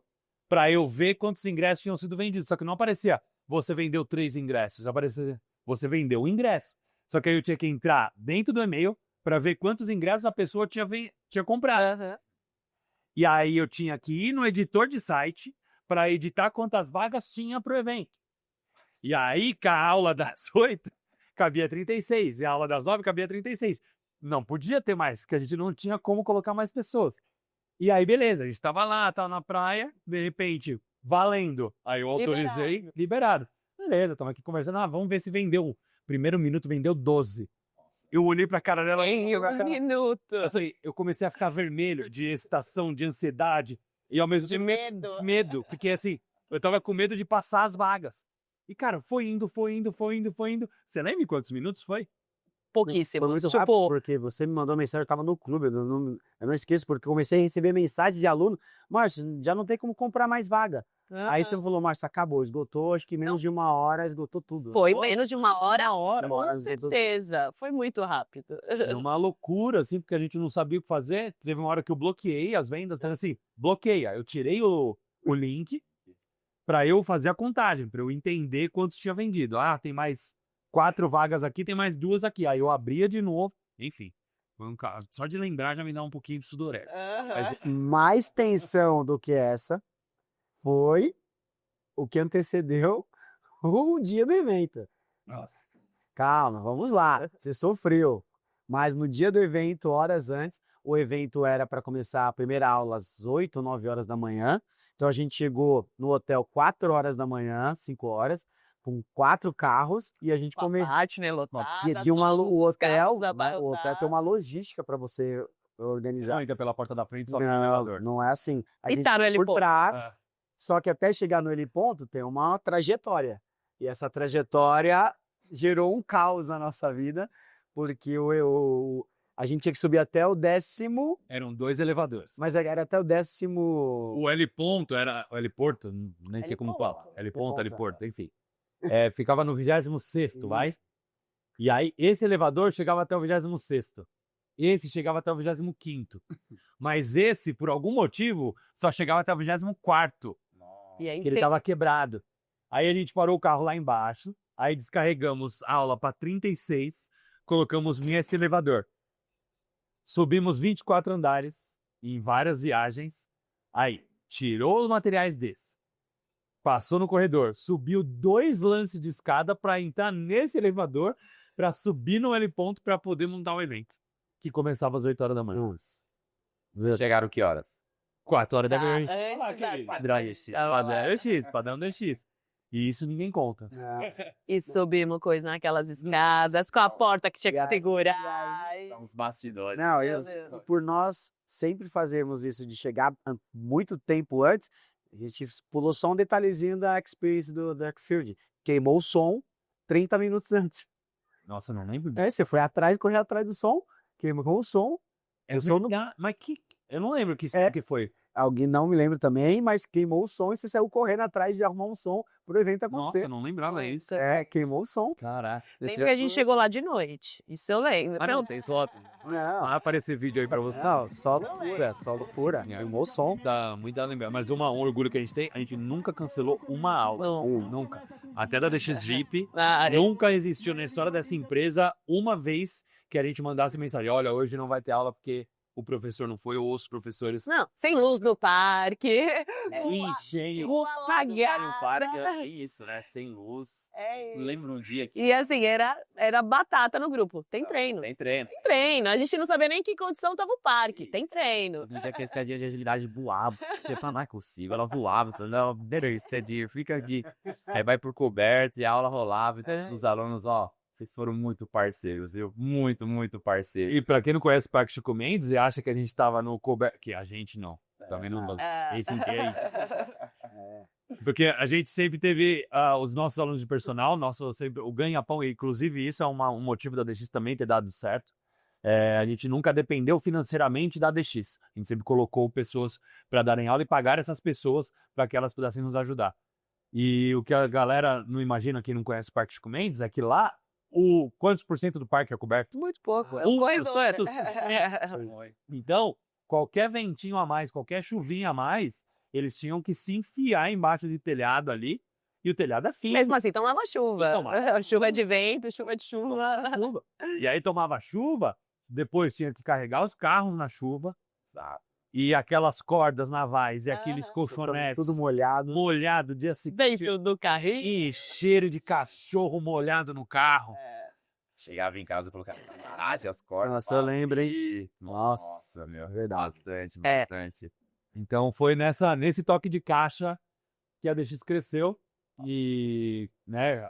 para eu ver quantos ingressos tinham sido vendidos. Só que não aparecia, você vendeu 3 ingressos, aparecia, você vendeu um ingresso. Só que aí eu tinha que entrar dentro do e-mail para ver quantos ingressos a pessoa tinha comprado. Uhum. E aí eu tinha que ir no editor de site para editar quantas vagas tinha para o evento. E aí, com a aula das 8, cabia 36. E a aula das 9 cabia 36. Não podia ter mais, porque a gente não tinha como colocar mais pessoas. E aí, beleza, a gente estava lá, tava na praia, de repente, valendo. Aí eu autorizei, liberado. Beleza, estamos aqui conversando, vamos ver se vendeu Primeiro minuto vendeu 12. Eu olhei pra cara dela Em um minuto. assim, eu comecei a ficar vermelho de excitação, de ansiedade e ao mesmo De tempo medo. medo, porque assim, eu tava com medo de passar as vagas. E cara, foi indo. Você lembra em quantos minutos foi? Pouquíssimo. Foi muito Tipo, rápido, porque você me mandou mensagem, eu tava no clube, eu não esqueço, porque eu comecei a receber mensagem de aluno, Márcio, já não tem como comprar mais vaga. Aí você falou, Márcio, acabou, esgotou, acho que menos de 1 hora esgotou tudo. foi menos de 1 hora. Uma hora Com esgotou tudo. certeza. Foi muito rápido. É uma loucura, assim, porque a gente não sabia o que fazer. Teve uma hora que eu bloqueei as vendas, então assim, bloqueia. Eu tirei o link pra eu fazer a contagem, pra eu entender quantos tinha vendido. Ah, tem mais 4 vagas aqui, tem mais 2 aqui. Aí eu abria de novo, enfim. Foi um caso. Só de lembrar já me dá um pouquinho de sudorese. Mas Mais tensão do que essa foi o que antecedeu o dia do evento. Nossa. Calma, vamos lá. Você sofreu. Mas no dia do evento, horas antes, o evento era para começar a primeira aula às 8 ou 9 horas da manhã. Então a gente chegou no hotel 4 horas da manhã, 5 horas, com 4 carros e a gente Com a começou. parte, né, lotada. De uma, o todos os hotel, carros né, o hotel tem uma abarrotados. logística para você Não organizar. entra pela porta da frente só pelo Não, elevador. não é assim. A E gente tá no por heliponto. trás, Ah. só que até chegar no heliponto tem uma trajetória. E essa trajetória gerou um caos na nossa vida, porque a gente tinha que subir até o 10º, Eram 2 elevadores. mas era até o 10º. O heliponto era. O heliporto, nem sei como Heliponto. falar. Heliponto, Heliponto, heliporto, enfim. Ficava no 26º, vai. E aí, esse elevador chegava até o 26º. Esse chegava até o 25º. Mas esse, por algum motivo, só chegava até o 24º. E aí, Que ele tava quebrado. Aí a gente parou o carro lá embaixo. Aí descarregamos a aula para 36. Colocamos nesse elevador. Subimos 24 andares em várias viagens. Aí, tirou os materiais desse. Passou no corredor. Subiu 2 lances de escada para entrar nesse elevador para subir no heliponto para poder montar o evento. Que começava às 8 horas da manhã. Nossa. Chegaram que horas? 4 horas da manhã. antes da- Padrão X. Padrão DX. E isso ninguém conta. E subimos coisa naquelas escadas, com a porta que tinha que segurar. Os bastidores. Não, Meu Deus. por nós sempre fazermos isso de chegar muito tempo antes, a gente pulou só um detalhezinho da experience do Darkfield. Queimou o som 30 minutos antes. Nossa, eu não lembro. Você foi atrás, correu atrás do som, queimou o som. É o som não- verdade, mas que... Eu não lembro que É. que foi. Alguém não me lembro também, mas queimou o som e você saiu correndo atrás de arrumar um som pro evento Nossa, acontecer. eu não lembrava isso. Queimou o som. Caraca. Lembro que a gente chegou lá de noite. Isso eu lembro. Ah, não, tem foto. Não, Vai aparecer vídeo aí pra você. não, só loucura. Queimou o som. Dá muita lembrança. Mas um orgulho que a gente nunca cancelou uma aula. Não. Nunca. Até da DX VIP, Ah, nunca existiu na história dessa empresa uma vez que a gente mandasse mensagem. Olha, hoje não vai ter aula porque o professor não foi ou os professores não, sem luz no parque. encheram. Rua apagada. É isso, né? Sem luz. É Não isso. lembro um dia que E assim, era batata no grupo. Tem treino. tem treino. Tem treino. A gente não sabia nem em que condição tava o parque. Tem treino. No dia que a escadinha de agilidade voava, você fala, não é possível, ela voava, você não, delícia, fica aqui. Aí vai por coberto e a aula rolava, e os alunos, ó, vocês foram muito parceiros, viu? Muito, muito parceiros. E pra quem não conhece o Parque Chico Mendes e acha que a gente tava no coberto. Que a gente não. Também não. Ah. Esse inteiro. Porque a gente sempre teve os nossos alunos de personal, o ganha-pão, e inclusive isso é um motivo da DX também ter dado certo. A gente nunca dependeu financeiramente da DX. A gente sempre colocou pessoas para darem aula e pagar essas pessoas para que elas pudessem nos ajudar. E o que a galera não imagina, quem não conhece o Parque Chico Mendes, é que lá, quantos por cento do parque é coberto? Muito pouco. É 1%. um corredor. Então, qualquer ventinho a mais, qualquer chuvinha a mais, eles tinham que se enfiar embaixo de telhado ali, e o telhado é fino. Mesmo assim, tomava chuva. Tomava. Chuva de vento, chuva de chuva. E aí tomava chuva, depois tinha que carregar os carros na chuva, e aquelas cordas navais, e aqueles colchonetes, Tudo molhado. molhado, dia seguinte, Dentro do carrinho. e cheiro de cachorro molhado no carro. Chegava em casa e colocava as cordas. Nossa, eu lembro, hein? E- Nossa, meu, verdade. bastante, É. bastante. Então foi nesse toque de caixa que a DX cresceu. né,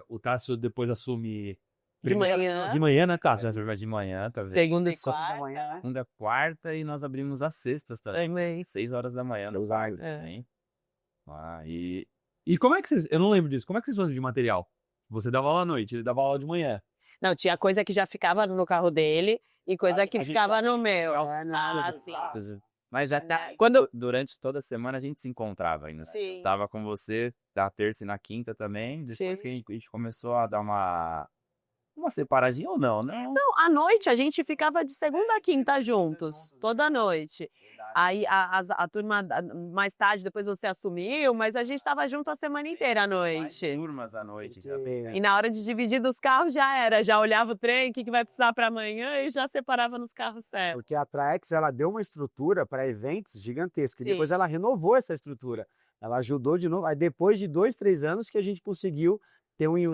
o Tássio depois assume De manhã. de manhã, né, Tássio? De manhã, tá vendo? Segunda e Só da quarta. manhã, né? Segunda, quarta e nós abrimos às sextas também. 6 horas da manhã. No quarto, hein? E como é que vocês... Eu não lembro disso. Como é que vocês fazem de material? Você dava aula à noite, ele dava aula de manhã. Não, tinha coisa que já ficava no carro dele e coisa que ficava no meu. Sim. Mas Quando... durante toda a semana a gente se encontrava ainda. Sim. Tava com você na terça e na quinta também. Depois que a gente começou a dar uma separadinha ou não, né? Não, à noite a gente ficava de segunda a quinta juntos, toda noite. Aí a turma, mais tarde, depois você assumiu, mas a gente estava junto a semana inteira à noite. Turmas à noite. E na hora de dividir dos carros já era, já olhava o trem, o que vai precisar para amanhã e já separava nos carros certos. Porque a Traex, ela deu uma estrutura para eventos gigantesca. E Sim. depois ela renovou essa estrutura. Ela ajudou de novo. Aí depois de 2, 3 anos que a gente conseguiu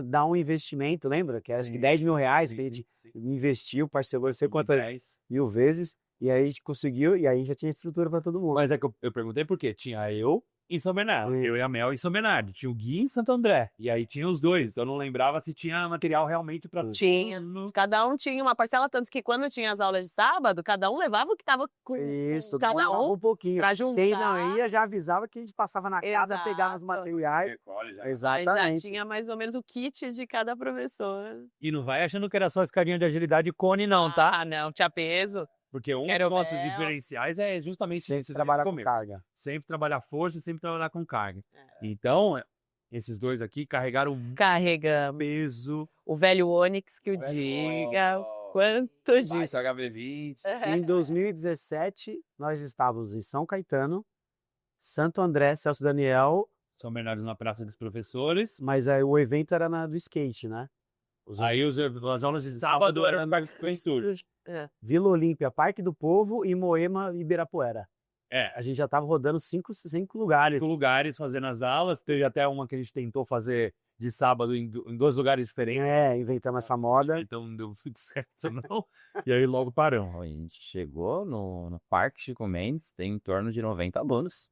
dar um investimento, lembra? Que era acho que 10 mil reais que a gente investiu, parcelou não sei quantas mil vezes. E aí a gente conseguiu, e aí já tinha estrutura para todo mundo. Mas é que eu perguntei por quê. Tinha eu em São Bernardo, eu e a Mel em São Bernardo. Tinha o Gui em Santo André. E aí tinha os dois. Eu não lembrava se tinha material realmente pra... Tinha. Cada um tinha uma parcela, tanto que quando tinha as aulas de sábado, cada um levava o que tava com Isso, todo cada mundo levava um um pouquinho. pra juntar. Quem não ia já avisava que a gente passava na casa, Exato. pegava os materiais. Aí já Exatamente. tinha mais ou menos o kit de cada professor. E não vai achando que era só escadinha de agilidade e cone, não, tá? Ah, não, tinha peso. Porque um Quero dos nossos mel. diferenciais é justamente Sempre isso, trabalhar com comer. carga. Sempre trabalhar força e sempre trabalhar com carga. Então, esses dois aqui carregaram Carregamos. peso. O velho Onix, que o diga. Quanto disso? HB20. Em 2017, nós estávamos em São Caetano, Santo André, Celso Daniel, São Bernardo na Praça dos Professores. mas aí o evento era do skate, né? Aí as aulas de sábado eram no Bem Surge. Vila Olímpia, Parque do Povo e Moema e Ibirapuera. É, A gente já estava rodando 5 lugares. 5 lugares fazendo as aulas. Teve até uma que a gente tentou fazer de sábado em 2 lugares diferentes. Inventamos essa moda. Então não deu muito certo, não. E aí logo paramos. A gente chegou no Parque Chico Mendes, tem em torno de 90 alunos.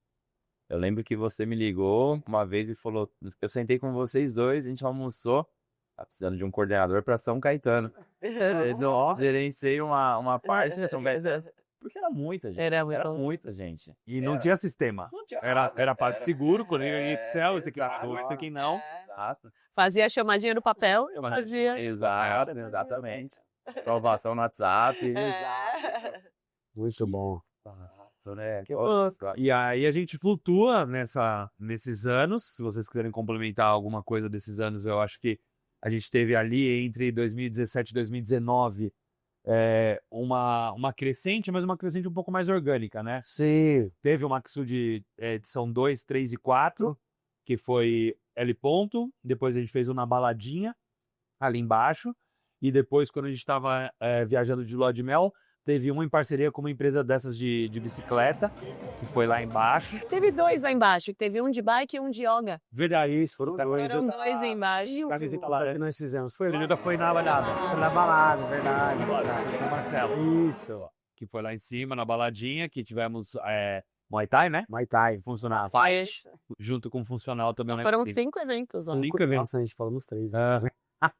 Eu lembro que você me ligou uma vez e falou, eu sentei com vocês dois, a gente almoçou, tá precisando de um coordenador para São Caetano. Gerenciei uma parte de São Caetano. Porque era muita gente. Era muita gente. E não tinha sistema. Era parte seguro, quando ia Excel, esse aqui isso aqui não. Exato. Fazia a chamadinha no papel, eu fazia. Exatamente. Aprovação no WhatsApp. Muito bom. Né? E aí a gente flutua nesses anos. Se vocês quiserem complementar alguma coisa desses anos, eu acho que a gente teve ali entre 2017 e 2019 uma crescente, mas uma crescente um pouco mais orgânica, né? Sim. Teve o Maxud edição 2, 3 e 4, que foi L ponto. Depois a gente fez o Na Baladinha, ali embaixo. E depois, quando a gente estava viajando de lua de mel, teve uma em parceria com uma empresa dessas de bicicleta, que foi lá embaixo. Teve 2 lá embaixo, teve um de bike e um de yoga. Verdade, isso. Foram dois. Foram 2 embaixo. A visita lá que nós fizemos. Foi A foi na balada. na balada, verdade. Com o Marcelo. Isso. Que foi lá em cima, na baladinha, que tivemos Muay Thai, né? Muay Thai. Funcional. Faz. Junto com o funcional também. né? Foram 5 eventos. Ó. 5 eventos. Nossa, a gente falou nos 3.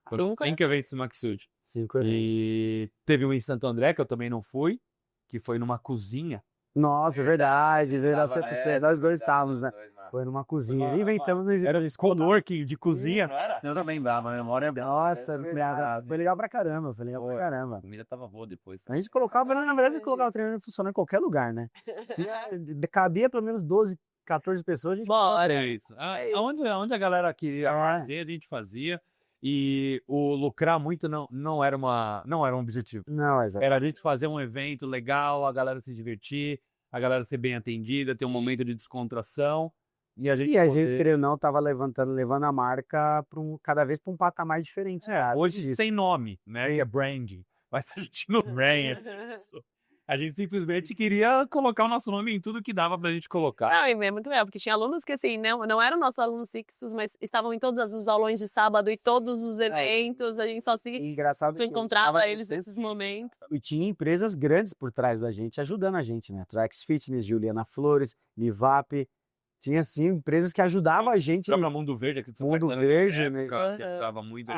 Foram 5 eventos do Maxud. 5 eventos. E teve um em Santo André, que eu também não fui, que foi numa cozinha. Nossa, verdade. Nós dois estávamos, né? Foi numa cozinha. Inventamos. Era esse coworking de cozinha. Eu também dava, a memória Nossa, foi legal pra caramba. Foi legal pra A caramba. comida tava boa depois. A gente colocava, na verdade, a gente colocava o treinamento funcionando em qualquer lugar, né? Se cabia pelo menos 12, 14 pessoas, a gente Bora. É isso. Aonde a galera queria fazer, a gente fazia. E o lucrar muito não era um objetivo. Não, exato. Era a gente fazer um evento legal, a galera se divertir, a galera ser bem atendida, ter um momento de descontração. E a gente, querendo ou não, tava levando a marca cada vez para um patamar diferente. hoje sem nome, né? É branding. Mas a gente não brand isso. A gente simplesmente queria colocar o nosso nome em tudo que dava pra gente colocar. Não, e é muito legal, porque tinha alunos que, assim, não eram nossos alunos fixos, mas estavam em todos os aulões de sábado e todos os eventos, a gente só se Engraçado encontrava eles nesses momentos. E tinha empresas grandes por trás da gente, ajudando a gente, né? Trax Fitness, Juliana Flores, Livap, Tinha, sim, empresas que ajudavam a gente. Próprio Mundo Verde aqui de São Mundo Caetano, Verde, na né? época, que ajudava muito.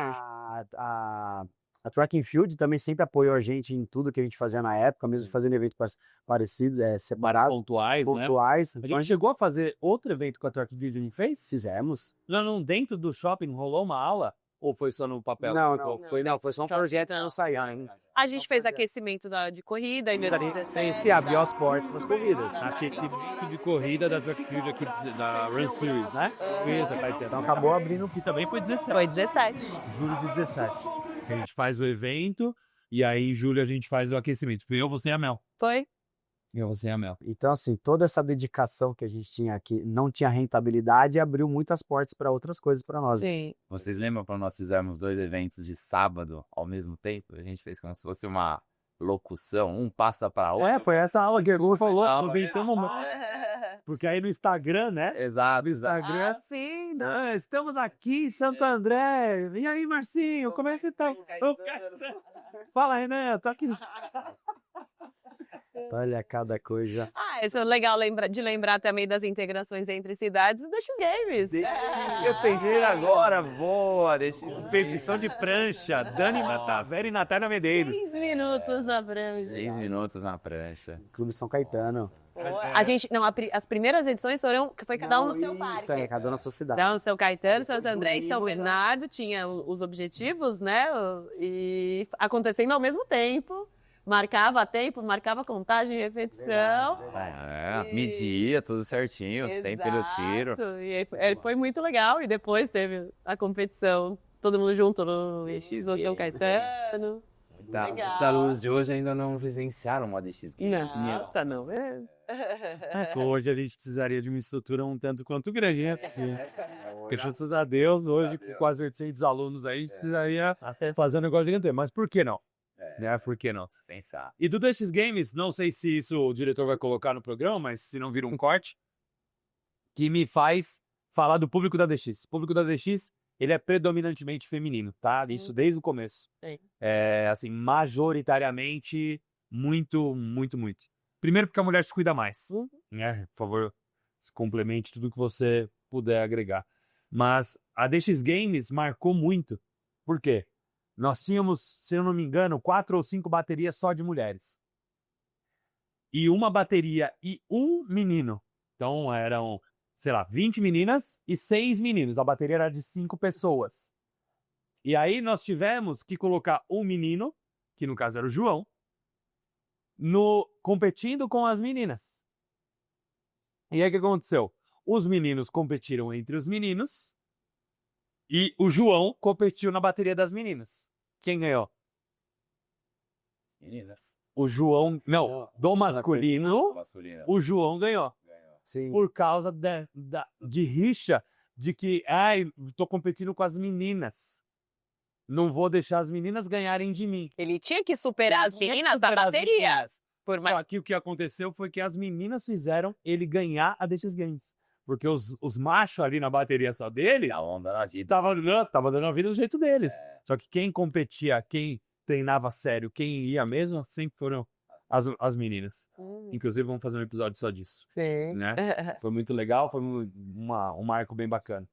A Track and Field também sempre apoiou a gente em tudo que a gente fazia na época, mesmo fazendo eventos parecidos, separados, Pontuais, né? pontuais. A Então, gente chegou a fazer outro evento com a Track Video, a gente fez? fizemos. Não, dentro do shopping rolou uma aula? Ou foi só no papel? Foi só um projeto que não saiu ainda. A gente fez aquecimento de corrida em 2017. Que abriu as portas para as corridas. Aquele evento de corrida da Track Field aqui da Run Series, né? Isso, Caetano. Então acabou abrindo E também foi 17. Foi 17. Julho de 17. Que a gente faz o evento e aí em julho a gente faz o aquecimento. Fui eu, você e a Mel. Foi? Eu, você e a Mel. Então, assim, toda essa dedicação que a gente tinha aqui, não tinha rentabilidade, abriu muitas portas para outras coisas para nós. Sim. Vocês lembram quando nós fizemos 2 eventos de sábado ao mesmo tempo? A gente fez como se fosse uma locução, um passa para outro. Foi essa aula que ele falou. Essa aula, Aproveitamos porque aí no Instagram, né? Exato, No exato. Instagram, sim. estamos aqui em Santo André. E aí, Marcinho, como é que você tá? Fala, Renan, tô aqui. Olha cada coisa. Isso é legal de lembrar também das integrações entre cidades da X-Games. Eu pensei agora, voa, deixa Expedição de prancha, Dani Matavera e Natália Medeiros. 6 minutos na prancha. 6 minutos na prancha. Clube São Caetano. A gente, não, as primeiras edições foi cada um no seu Isso, parque. cada um na sua cidade. Então, São Caetano, Santo André e São Bernardo tinha os objetivos, né? E acontecendo ao mesmo tempo. Marcava tempo, marcava contagem e repetição. Media tudo certinho, tempo do tiro. Exato. E aí foi muito legal. E depois teve a competição, todo mundo junto no X ou São Caetano. Legal. Os alunos de hoje ainda não vivenciaram uma DX Games. Não. Hoje a gente precisaria de uma estrutura um tanto quanto grande, né? Porque graças a Deus, hoje com quase 800 alunos aí, a gente precisaria fazer um negócio gigante. Mas por que não? Né? Por que não? Pensar. E do DX Games, não sei se isso o diretor vai colocar no programa, mas se não vira um corte, que me faz falar do público da DX. O público da DX, ele é predominantemente feminino, tá? Isso desde o começo. Sim. Assim, majoritariamente, muito. Primeiro porque a mulher se cuida mais, né? Por favor, complemente tudo que você puder agregar. Mas a DX Games marcou muito. Por quê? Nós tínhamos, se eu não me engano, 4 ou 5 baterias só de mulheres. E uma bateria e um menino. Então eram, sei lá, 20 meninas e 6 meninos. A bateria era de 5 pessoas. E aí nós tivemos que colocar um menino, que no caso era o João, competindo com as meninas. E aí o que aconteceu? Os meninos competiram entre os meninos e o João competiu na bateria das meninas. Quem ganhou? Meninas. O João... Não, do masculino, o João ganhou. Sim. Por causa de rixa, de que, tô competindo com as meninas. Não vou deixar as meninas ganharem de mim. Ele tinha que superar as meninas da bateria. Então, aqui o que aconteceu foi que as meninas fizeram ele ganhar a DX Games. Porque os machos ali na bateria só dele Estavam dando a vida. tava dando a vida do jeito deles. Só que quem competia, quem treinava sério, quem ia mesmo, sempre foram as meninas. Inclusive, vamos fazer um episódio só disso. Sim. Né? Foi muito legal, foi um marco bem bacana.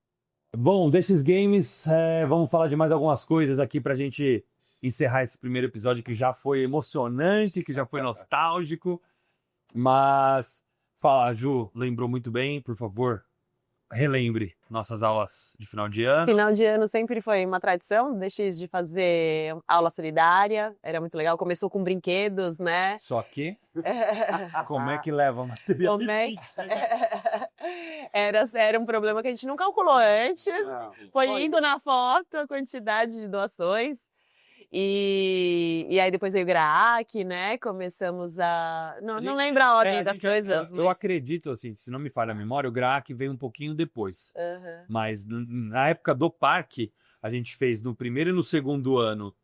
Bom, DX Games, vamos falar de mais algumas coisas aqui pra gente encerrar esse primeiro episódio que já foi emocionante, que já foi nostálgico. Mas... Fala, Ju, lembrou muito bem, por favor, relembre nossas aulas de final de ano. Final de ano sempre foi uma tradição, deixei de fazer aula solidária, era muito legal, começou com brinquedos, né? Só que, como é que leva material? Era um problema que a gente não calculou antes, foi indo na foto a quantidade de doações. E aí depois veio o GRAAC, né? Começamos a... Não lembro a ordem das coisas. Eu acredito, assim, se não me falha a memória, o GRAAC veio um pouquinho depois. Mas na época do parque, a gente fez no primeiro e no segundo ano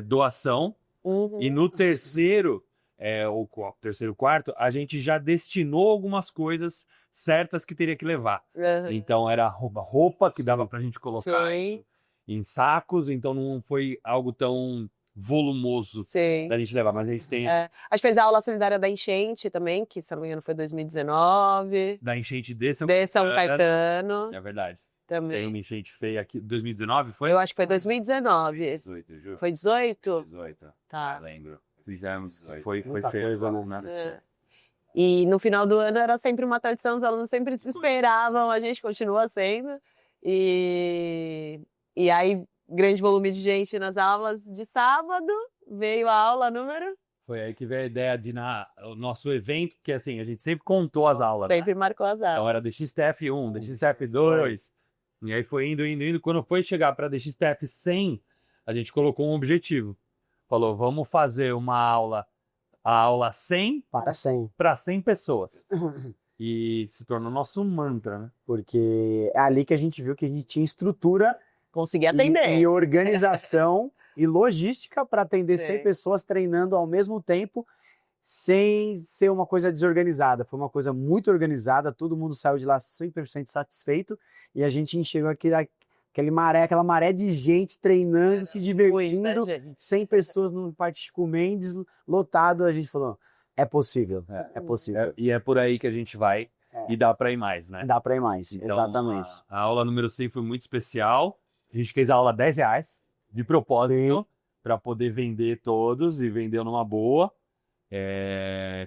doação. E no terceiro, ou terceiro, quarto, a gente já destinou algumas coisas certas que teria que levar. Então era roupa que dava pra gente colocar em sacos, então não foi algo tão volumoso Sim. da gente levar, mas a gente tem A gente fez a aula solidária da enchente também, que se eu não me engano foi 2019. da enchente de São De São Caetano É verdade. também. Tem uma enchente feia aqui, 2019 foi? Eu acho que foi 2019. 18, Ju. Foi 18? 18. Tá. Lembro. Fizemos, 18. foi Muita feio. coisa, né? É. E no final do ano era sempre uma tradição, os alunos sempre se esperavam, a gente continua sendo. E aí, grande volume de gente nas aulas de sábado, veio a aula número, Foi aí que veio a ideia de o nosso evento, que assim, a gente sempre contou as aulas, né? sempre marcou as aulas. Então era DXTF1, DXTF2, e aí foi indo. Quando foi chegar para DXTF 100, a gente colocou um objetivo. Falou, vamos fazer a aula 100 Para 100. para 100 pessoas. E se tornou nosso mantra, né? Porque é ali que a gente viu que a gente tinha estrutura Consegui atender. e organização e logística para atender 100 Sim. pessoas treinando ao mesmo tempo, sem ser uma coisa desorganizada. Foi uma coisa muito organizada, todo mundo saiu de lá 100% satisfeito e a gente enxergou aquela maré de gente treinando, se divertindo, Muita gente. 100 pessoas no Parque Chico Mendes, lotado. A gente falou, é possível, é possível. E é por aí que a gente vai e dá para ir mais, né? Dá para ir mais, Então, exatamente. A aula número 100 foi muito especial. A gente fez a aula R$10 de propósito para poder vender todos e vendeu numa boa.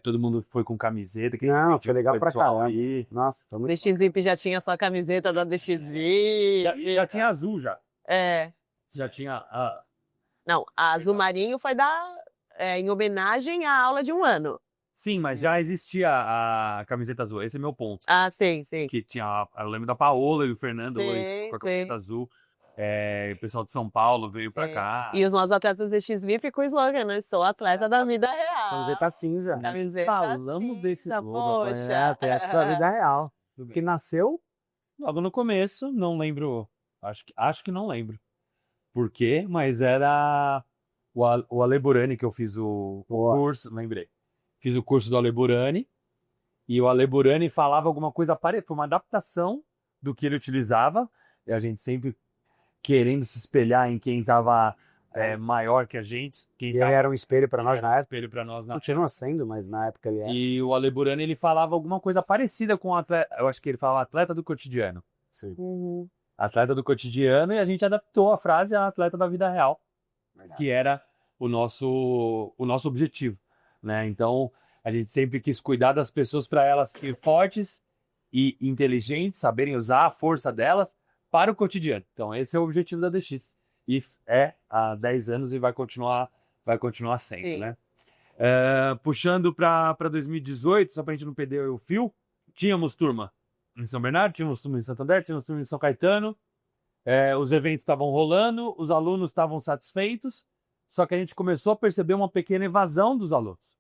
Todo mundo foi com camiseta. Não, foi legal pra pessoal caramba. aí. Nossa, foi muito DXVIP já tinha sua camiseta da DXVIP. Já tinha azul já. É. Já tinha. Não, a Azul Marinho foi em homenagem à aula de um ano. Sim, mas já existia a camiseta azul. Esse é meu ponto. Ah, sim, sim. Que tinha. Eu lembro da Paola e o Fernando Sim, hoje com a sim. camiseta azul. O pessoal de São Paulo veio pra cá. E os nossos atletas DXVIP com o slogan, né? Sou atleta da vida real. camiseta cinza. Camiseta Falamos desse cinza, slogan. poxa. Atleta da vida real. Que nasceu Logo no começo, não lembro. Acho que não lembro. Por quê? Mas era o Ale Burani que eu fiz o Boa. curso. Lembrei. Fiz o curso do Ale Burani. E o Ale Burani falava alguma coisa parecida. Foi uma adaptação do que ele utilizava. E a gente sempre querendo se espelhar em quem estava maior que a gente. Quem e ele era um espelho para nós na época. espelho para nós na Continua sendo, mas na época ele era. E o Ale Burani, ele falava alguma coisa parecida com o atleta. Eu acho que ele falava atleta do cotidiano. Sim. Uhum. Atleta do cotidiano, e a gente adaptou a frase a atleta da vida real, que era o nosso objetivo, né? Então, a gente sempre quis cuidar das pessoas para elas serem fortes e inteligentes, saberem usar a força delas para o cotidiano. Então, esse é o objetivo da DX. E é há 10 anos e vai continuar sendo, Sim. né? Puxando para 2018, só para a gente não perder o fio, tínhamos turma em São Bernardo, tínhamos turma em Santo André, tínhamos turma em São Caetano, os eventos estavam rolando, os alunos estavam satisfeitos, só que a gente começou a perceber uma pequena evasão dos alunos,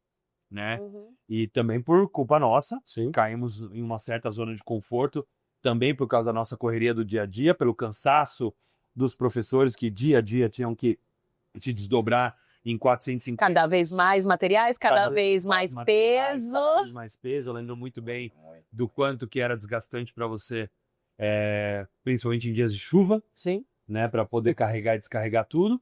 né? Uhum. E também por culpa nossa, Sim. caímos em uma certa zona de conforto, também por causa da nossa correria do dia a dia, pelo cansaço dos professores que dia a dia tinham que se desdobrar em 450 Cada vez mais materiais, cada vez mais materiais, peso. cada vez mais peso. Eu lembro muito bem do quanto que era desgastante para você, principalmente em dias de chuva, Sim. né, para poder carregar e descarregar tudo.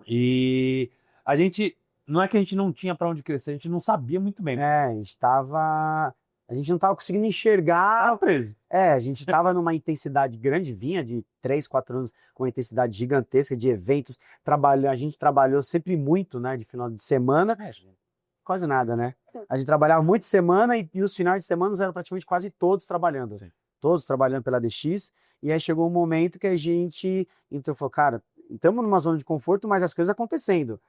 E a gente, não é que a gente não tinha para onde crescer, a gente não sabia muito bem. A gente não estava conseguindo enxergar. Tava preso. A gente estava numa intensidade grande, vinha de 3, 4 anos com uma intensidade gigantesca de eventos. A gente trabalhou sempre muito, né, de final de semana. Quase nada, né? A gente trabalhava muito de semana e os finais de semana eram praticamente quase todos trabalhando. Sim. Todos trabalhando pela DX. E aí chegou um momento que a gente entrou e falou, cara, estamos numa zona de conforto, mas as coisas acontecendo.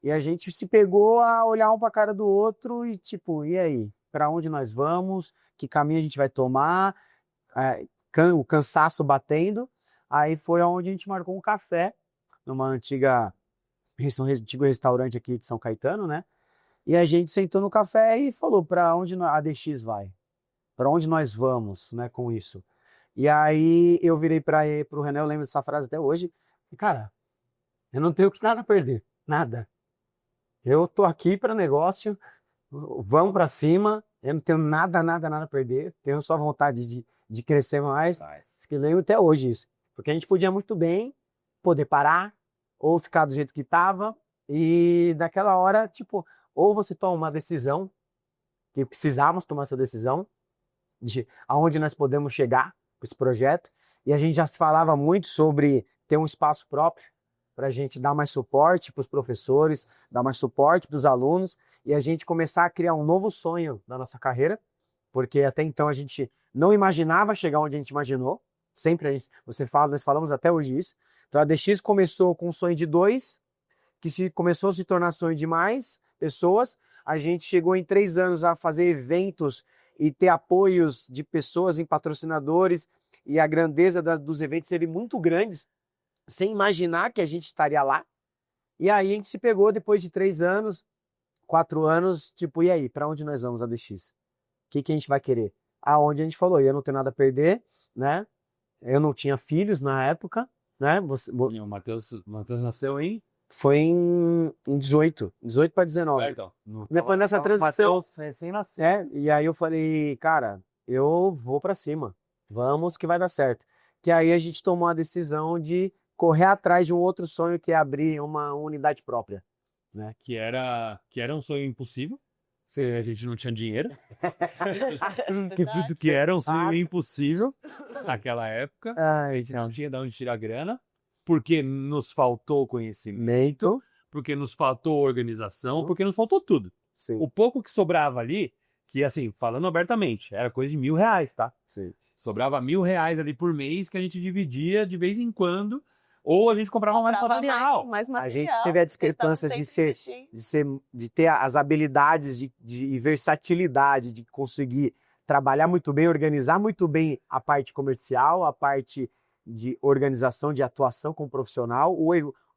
E a gente se pegou a olhar um para a cara do outro e tipo, e aí? Para onde nós vamos? Que caminho a gente vai tomar? O cansaço batendo. Aí foi onde a gente marcou um café numa antigo restaurante aqui de São Caetano, né? E a gente sentou no café e falou para onde a DX vai? Para onde nós vamos, né, com isso? E aí eu virei para o René, eu lembro dessa frase até hoje. E, cara, eu não tenho nada a perder, nada. Eu tô aqui para negócio, vamos para cima, eu não tenho nada a perder, tenho só vontade de crescer mais. Que lembro até hoje isso. Porque a gente podia muito bem poder parar ou ficar do jeito que estava E naquela hora, tipo, ou você toma uma decisão, que precisávamos tomar essa decisão, de aonde nós podemos chegar com esse projeto, e a gente já se falava muito sobre ter um espaço próprio, para a gente dar mais suporte para os professores, dar mais suporte para os alunos, e a gente começar a criar um novo sonho na nossa carreira, porque até então a gente não imaginava chegar onde a gente imaginou, sempre nós falamos até hoje isso. Então a DX começou com um sonho de 2, começou a se tornar sonho de mais pessoas. A gente chegou em 3 anos a fazer eventos e ter apoios de pessoas em patrocinadores, e a grandeza dos eventos serem muito grandes, sem imaginar que a gente estaria lá. E aí a gente se pegou depois de 3 anos, 4 anos, tipo, e aí, para onde nós vamos, a DX? O que a gente vai querer? Aonde a gente falou, eu não tenho nada a perder, né? Eu não tinha filhos na época, né? O Matheus nasceu em... Foi em 18 para 19. Então, Foi nessa transição. Matheus recém-nascido. E aí eu falei, cara, eu vou para cima, vamos que vai dar certo. Que aí a gente tomou a decisão de correr atrás de um outro sonho, que é abrir uma unidade própria, né? Que era um sonho impossível, se a gente não tinha dinheiro. que era um sonho impossível naquela época. A gente não tinha de onde tirar grana, porque nos faltou conhecimento, porque nos faltou organização, porque nos faltou tudo. Sim. O pouco que sobrava ali, que assim, falando abertamente, era coisa de R$1.000, tá? Sim. Sobrava R$1.000 ali por mês, que a gente dividia de vez em quando, ou a gente comprava mais material. Mais material. A gente teve a discrepância de ter as habilidades de versatilidade, de conseguir trabalhar muito bem, organizar muito bem a parte comercial, a parte de organização, de atuação como profissional.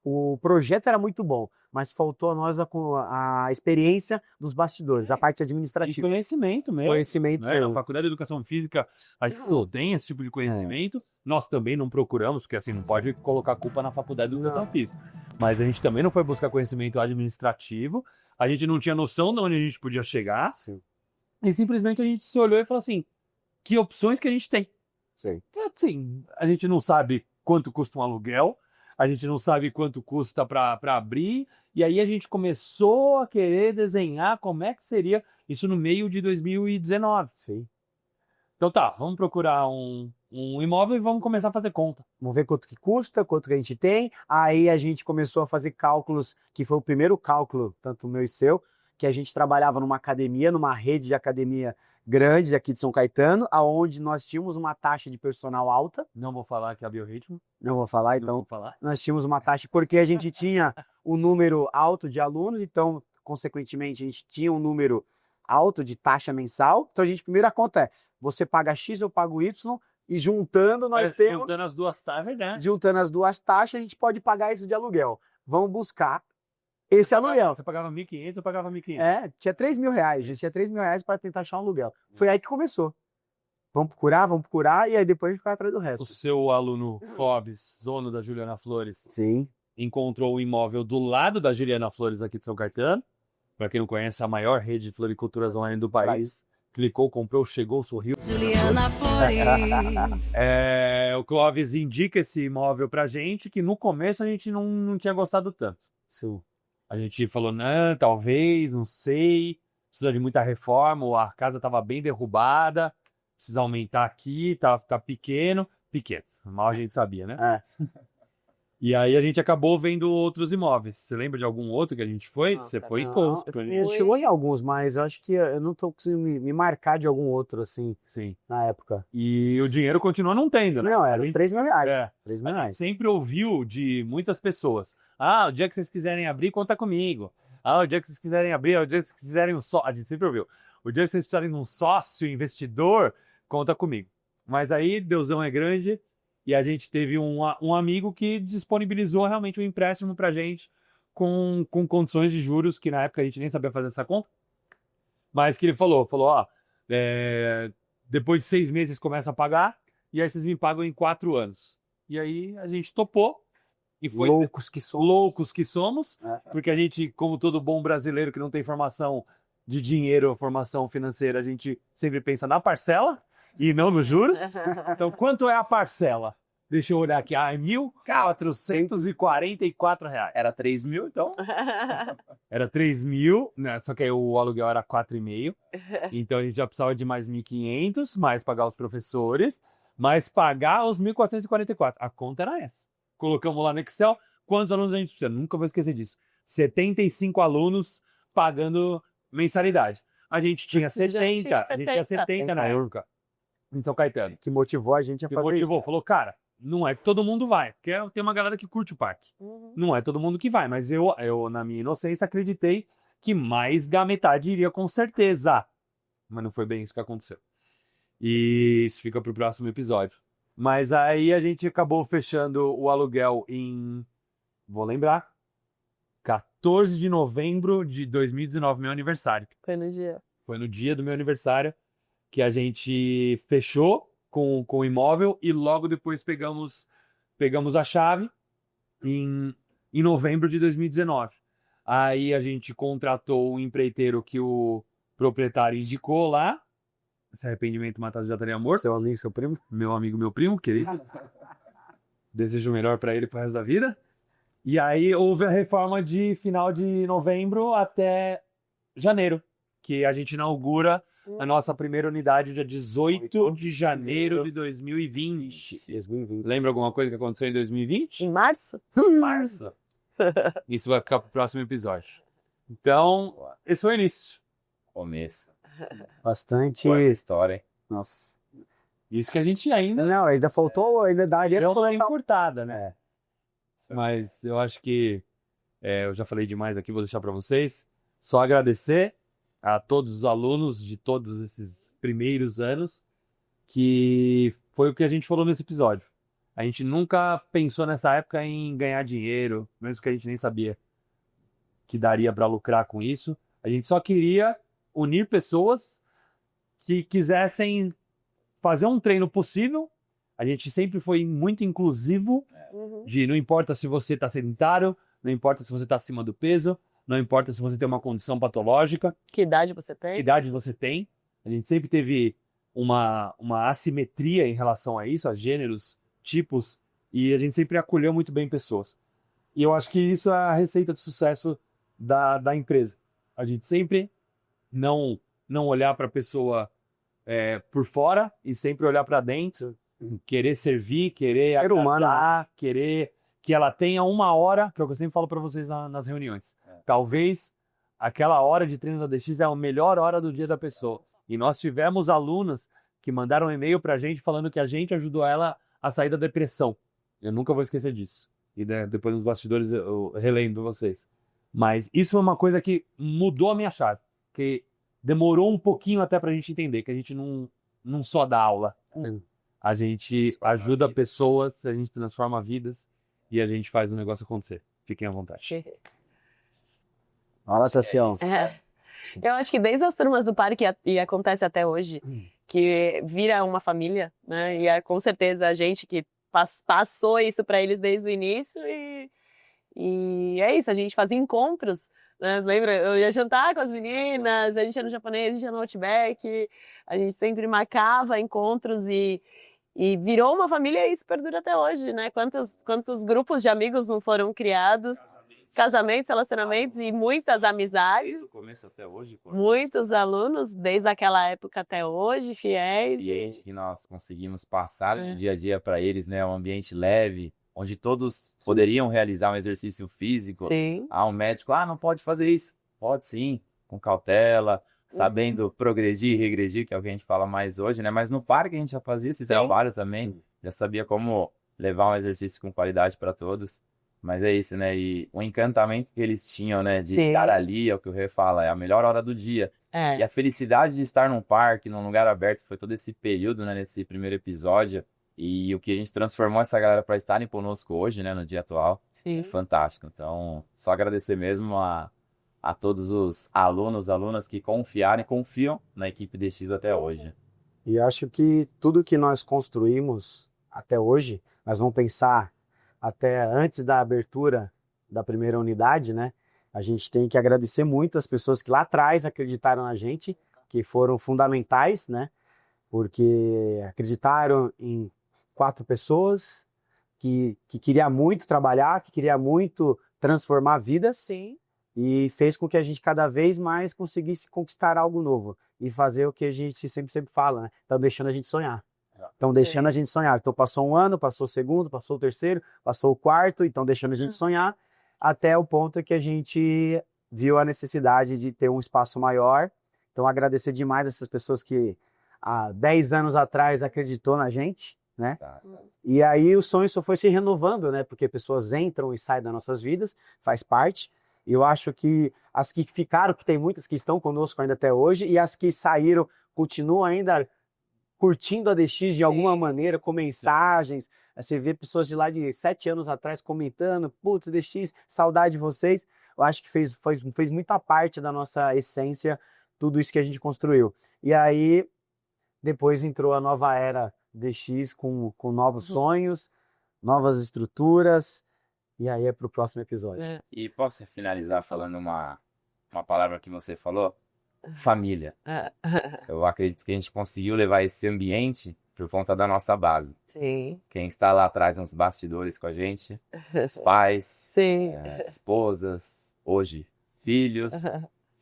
O projeto era muito bom, mas faltou a nós a experiência dos bastidores, a parte E administrativa. conhecimento mesmo. Conhecimento Na mesmo. Faculdade de Educação Física, a gente só tem esse tipo de conhecimento. Nós também não procuramos, porque assim, não pode colocar a culpa na Faculdade de Educação Física. Mas a gente também não foi buscar conhecimento administrativo, a gente não tinha noção de onde a gente podia chegar, Sim. e simplesmente a gente se olhou e falou assim, que opções que a gente tem? Sim. Então, assim, a gente não sabe quanto custa um aluguel, a gente não sabe quanto custa para abrir, e aí a gente começou a querer desenhar como é que seria isso no meio de 2019. Sim. Então tá, vamos procurar um imóvel e vamos começar a fazer conta. Vamos ver quanto que custa, quanto que a gente tem. Aí a gente começou a fazer cálculos, que foi o primeiro cálculo, tanto o meu e seu, que a gente trabalhava numa academia, numa rede de academia grande aqui de São Caetano, aonde nós tínhamos uma taxa de personal alta. Não vou falar que é a Biorritmo. Não vou falar, Não então vou falar. nós tínhamos uma taxa, porque a gente tinha um número alto de alunos, então, consequentemente, a gente tinha um número alto de taxa mensal. Então, primeira conta é, você paga X, eu pago Y, e juntando nós temos... Juntando as duas taxas, é verdade. Juntando as duas taxas, a gente pode pagar isso de aluguel. Vamos buscar esse aluguel. Você pagava 1.500, eu pagava 1.500. Tinha R$3.000, a gente tinha R$3.000 para tentar achar um aluguel. Foi aí que começou. Vamos procurar, e aí depois a gente ficar atrás do O resto. seu aluno Forbes, dono da Juliana Flores, Sim. encontrou um imóvel do lado da Juliana Flores aqui de São Caetano. Para quem não conhece, a maior rede de floriculturas online do país. Clicou, comprou, chegou, sorriu. Juliana Flores. O Clóvis indica esse imóvel pra gente, que no começo a gente não tinha gostado tanto. A gente falou, não, talvez, não sei, precisa de muita reforma, a casa estava bem derrubada, precisa aumentar aqui, tá pequeno. Mal a gente sabia, né? E aí a gente acabou vendo outros imóveis. Você lembra de algum outro que a gente foi? Você foi em todos. Chegou em alguns, mas eu acho que eu não tô conseguindo me marcar de algum outro, assim, Sim. na época. E o dinheiro continua não tendo, né? Não, era R$3.000. A gente sempre ouviu de muitas pessoas. O dia que vocês quiserem abrir, conta comigo. O dia que vocês quiserem abrir, o dia que vocês quiserem a gente sempre ouviu. O dia que vocês precisarem de um sócio, investidor, conta comigo. Mas aí, Deusão é grande, e a gente teve um amigo que disponibilizou realmente um empréstimo pra gente com condições de juros, que na época a gente nem sabia fazer essa conta. Mas que ele falou, depois de 6 meses começa a pagar, e aí vocês me pagam em 4 anos. E aí a gente topou. E foi Loucos que somos, porque a gente, como todo bom brasileiro que não tem formação de dinheiro, formação financeira, a gente sempre pensa na parcela e não nos juros. Então, quanto é a parcela? Deixa eu olhar aqui. Ah, é R$1.444. Era 3 mil, então. Era 3 mil, né? Só que aí o aluguel era 4,5. Então a gente já precisava de mais 1.500, mais pagar os professores, mais pagar os 1.444. A conta era essa. Colocamos lá no Excel. Quantos alunos a gente precisa? Nunca vou esquecer disso. 75 alunos pagando mensalidade. A gente tinha 70. A gente tinha 70 na época. Em São Caetano. Que motivou a gente a Que fazer motivou, isso. falou, cara, não é que todo mundo vai, porque tem uma galera que curte o parque. Não é todo mundo que vai, mas eu, na minha inocência, acreditei que mais da metade iria com certeza. Mas não foi bem isso que aconteceu. E isso fica pro próximo episódio. Mas aí a gente acabou fechando o aluguel em, vou lembrar, 14 de novembro de 2019, meu aniversário. Foi no dia. Foi no dia do meu aniversário que a gente fechou com o imóvel e logo depois pegamos a chave em novembro de 2019. Aí a gente contratou um empreiteiro que o proprietário indicou lá. Esse arrependimento matado já teria amor. Seu amigo, seu primo? Meu amigo, meu primo, querido. Desejo o melhor para ele pro resto da vida. E aí houve a reforma de final de novembro até janeiro, que a gente inaugura a nossa primeira unidade dia 18 de janeiro de 2020. 2020. Lembra alguma coisa que aconteceu em 2020? Em março? Março. Isso vai ficar pro próximo episódio. Então, esse foi o início. Começo. Bastante. Boa história, hein? Nossa. Isso que a gente ainda Não, ainda faltou, ainda daria deu pra uma colocar- encurtada, né? É. Mas eu acho que eu já falei demais aqui, vou deixar para vocês. Só agradecer a todos os alunos de todos esses primeiros anos, que foi o que a gente falou nesse episódio. A gente nunca pensou nessa época em ganhar dinheiro, mesmo que a gente nem sabia que daria para lucrar com isso. A gente só queria unir pessoas que quisessem fazer um treino possível. A gente sempre foi muito inclusivo, de não importa se você está sedentário, não importa se você está acima do peso, não importa se você tem uma condição patológica, Que idade você que tem? idade você tem. A gente sempre teve uma assimetria em relação a isso, a gêneros, tipos, e a gente sempre acolheu muito bem pessoas. E eu acho que isso é a receita de sucesso da empresa. A gente sempre não olhar para a pessoa por fora e sempre olhar para dentro, querer servir, querer Ser humano, agradar, querer que ela tenha uma hora, que é o que eu sempre falo para vocês nas reuniões. Talvez aquela hora de treino da DX é a melhor hora do dia da pessoa. E nós tivemos alunas que mandaram um e-mail para a gente falando que a gente ajudou ela a sair da depressão. Eu nunca vou esquecer disso. E depois nos bastidores eu relembro vocês. Mas isso foi uma coisa que mudou a minha chave. Que demorou um pouquinho até pra gente entender que a gente não só dá aula. A gente ajuda pessoas, a gente transforma vidas e a gente faz o negócio acontecer. Fiquem à vontade. Olha, Tassião. É. Eu acho que desde as turmas do parque e acontece até hoje, que vira uma família, né? E com certeza a gente que passou isso para eles desde o início e é isso, a gente fazia encontros, né? Lembra? Eu ia jantar com as meninas, a gente ia no japonês, a gente ia no Outback, a gente sempre marcava encontros e virou uma família e isso perdura até hoje, né? Quantos grupos de amigos não foram criados? Casamentos, relacionamentos e muitas amizades. Do começo até hoje, pô. Muitos alunos, desde aquela época até hoje, fiéis. Ambiente que nós conseguimos passar no dia a dia para eles, né? Um ambiente leve, onde todos poderiam realizar um exercício físico. Sim. Um médico, não pode fazer isso. Pode sim, com cautela, sabendo progredir e regredir, que é o que a gente fala mais hoje, né? Mas no parque a gente já fazia esse trabalho também, já sabia como levar um exercício com qualidade para todos. Mas é isso, né? E o encantamento que eles tinham, né? De estar ali, é o que o Rê fala, é a melhor hora do dia. É. E a felicidade de estar num parque, num lugar aberto, foi todo esse período, né? Nesse primeiro episódio. E o que a gente transformou essa galera para estarem conosco hoje, né? No dia atual, é fantástico. Então, só agradecer mesmo a todos os alunos, alunas que confiaram e confiam na equipe DX até hoje. E acho que tudo que nós construímos até hoje, nós vamos pensar até antes da abertura da primeira unidade, né? A gente tem que agradecer muito as pessoas que lá atrás acreditaram na gente, que foram fundamentais, né? Porque acreditaram em 4 pessoas, que queria muito trabalhar, que queria muito transformar vidas. Sim. E fez com que a gente cada vez mais conseguisse conquistar algo novo e fazer o que a gente sempre fala, né? Estão deixando a gente sonhar. Estão deixando a gente sonhar. Então passou um ano, passou o segundo, passou o terceiro, passou o quarto, então deixando a gente sonhar até o ponto que a gente viu a necessidade de ter um espaço maior. Então agradecer demais essas pessoas que há 10 anos atrás acreditou na gente, né? E aí o sonho só foi se renovando, né? Porque pessoas entram e saem das nossas vidas, faz parte. Eu acho que as que ficaram, que tem muitas que estão conosco ainda até hoje, e as que saíram continuam ainda curtindo a DX de alguma maneira, com mensagens. Você vê pessoas de lá de 7 anos atrás comentando, putz, DX, saudade de vocês. Eu acho que fez muita parte da nossa essência, tudo isso que a gente construiu. E aí, depois entrou a nova era DX com novos sonhos, novas estruturas. E aí é pro próximo episódio. E posso finalizar falando uma palavra que você falou? Família. Eu acredito que a gente conseguiu levar esse ambiente por conta da nossa base. Sim. Quem está lá atrás nos bastidores com a gente, os pais, Sim. esposas, hoje filhos,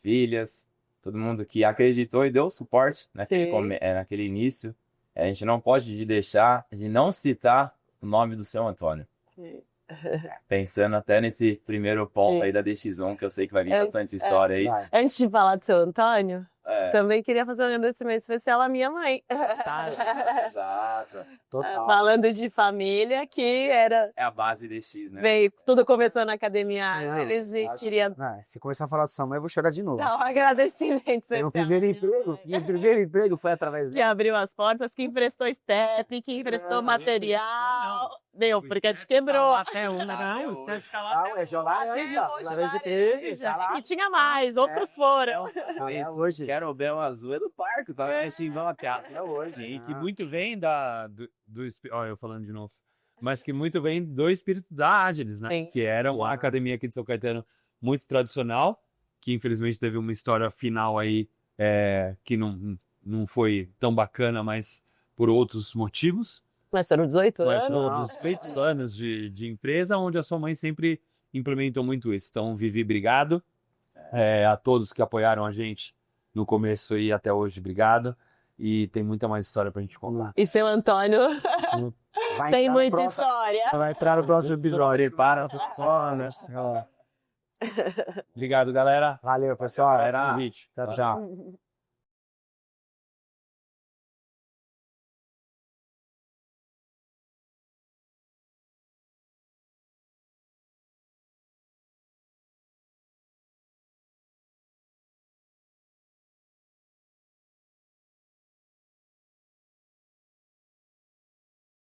filhas, todo mundo que acreditou e deu suporte naquele início. A gente não pode deixar de não citar o nome do seu Antônio. Sim. Pensando até nesse primeiro ponto aí da DX1, que eu sei que vai vir bastante história aí. Antes de falar do seu Antônio, também queria fazer um agradecimento especial à minha mãe. Exato. Total. Falando de família, que era... É a base DX, né? Veio, tudo começou na Academia Ángeles e queria Se começar a falar de sua mãe, eu vou chorar de novo. dar um agradecimento especial. Meu primeiro emprego foi através Que dele. abriu as portas, que emprestou step, que emprestou material. Deu, porque a gente quebrou. Até um, não, o Steph tá lá. Não, é jogar E tinha mais, outros foram. hoje. Querobel Azul é do parque, tá? Vão até hoje. E que muito vem ó, eu falando de novo. Mas que muito vem do espírito da Ágiles, né? Sim. Que era uma academia aqui de São Caetano muito tradicional, que infelizmente teve uma história final aí que não foi tão bacana, mas por outros motivos. Mas foram 18 Mas anos. foram 18 anos de empresa, onde a sua mãe sempre implementou muito isso. Então, Vivi, obrigado. A todos que apoiaram a gente no começo e até hoje, obrigado. E tem muita mais história pra gente contar. E seu Antônio tem muita próximo, história. vai entrar no próximo episódio. Para. Obrigado, galera. Valeu, pessoal. Era um convite. Tchau, tchau.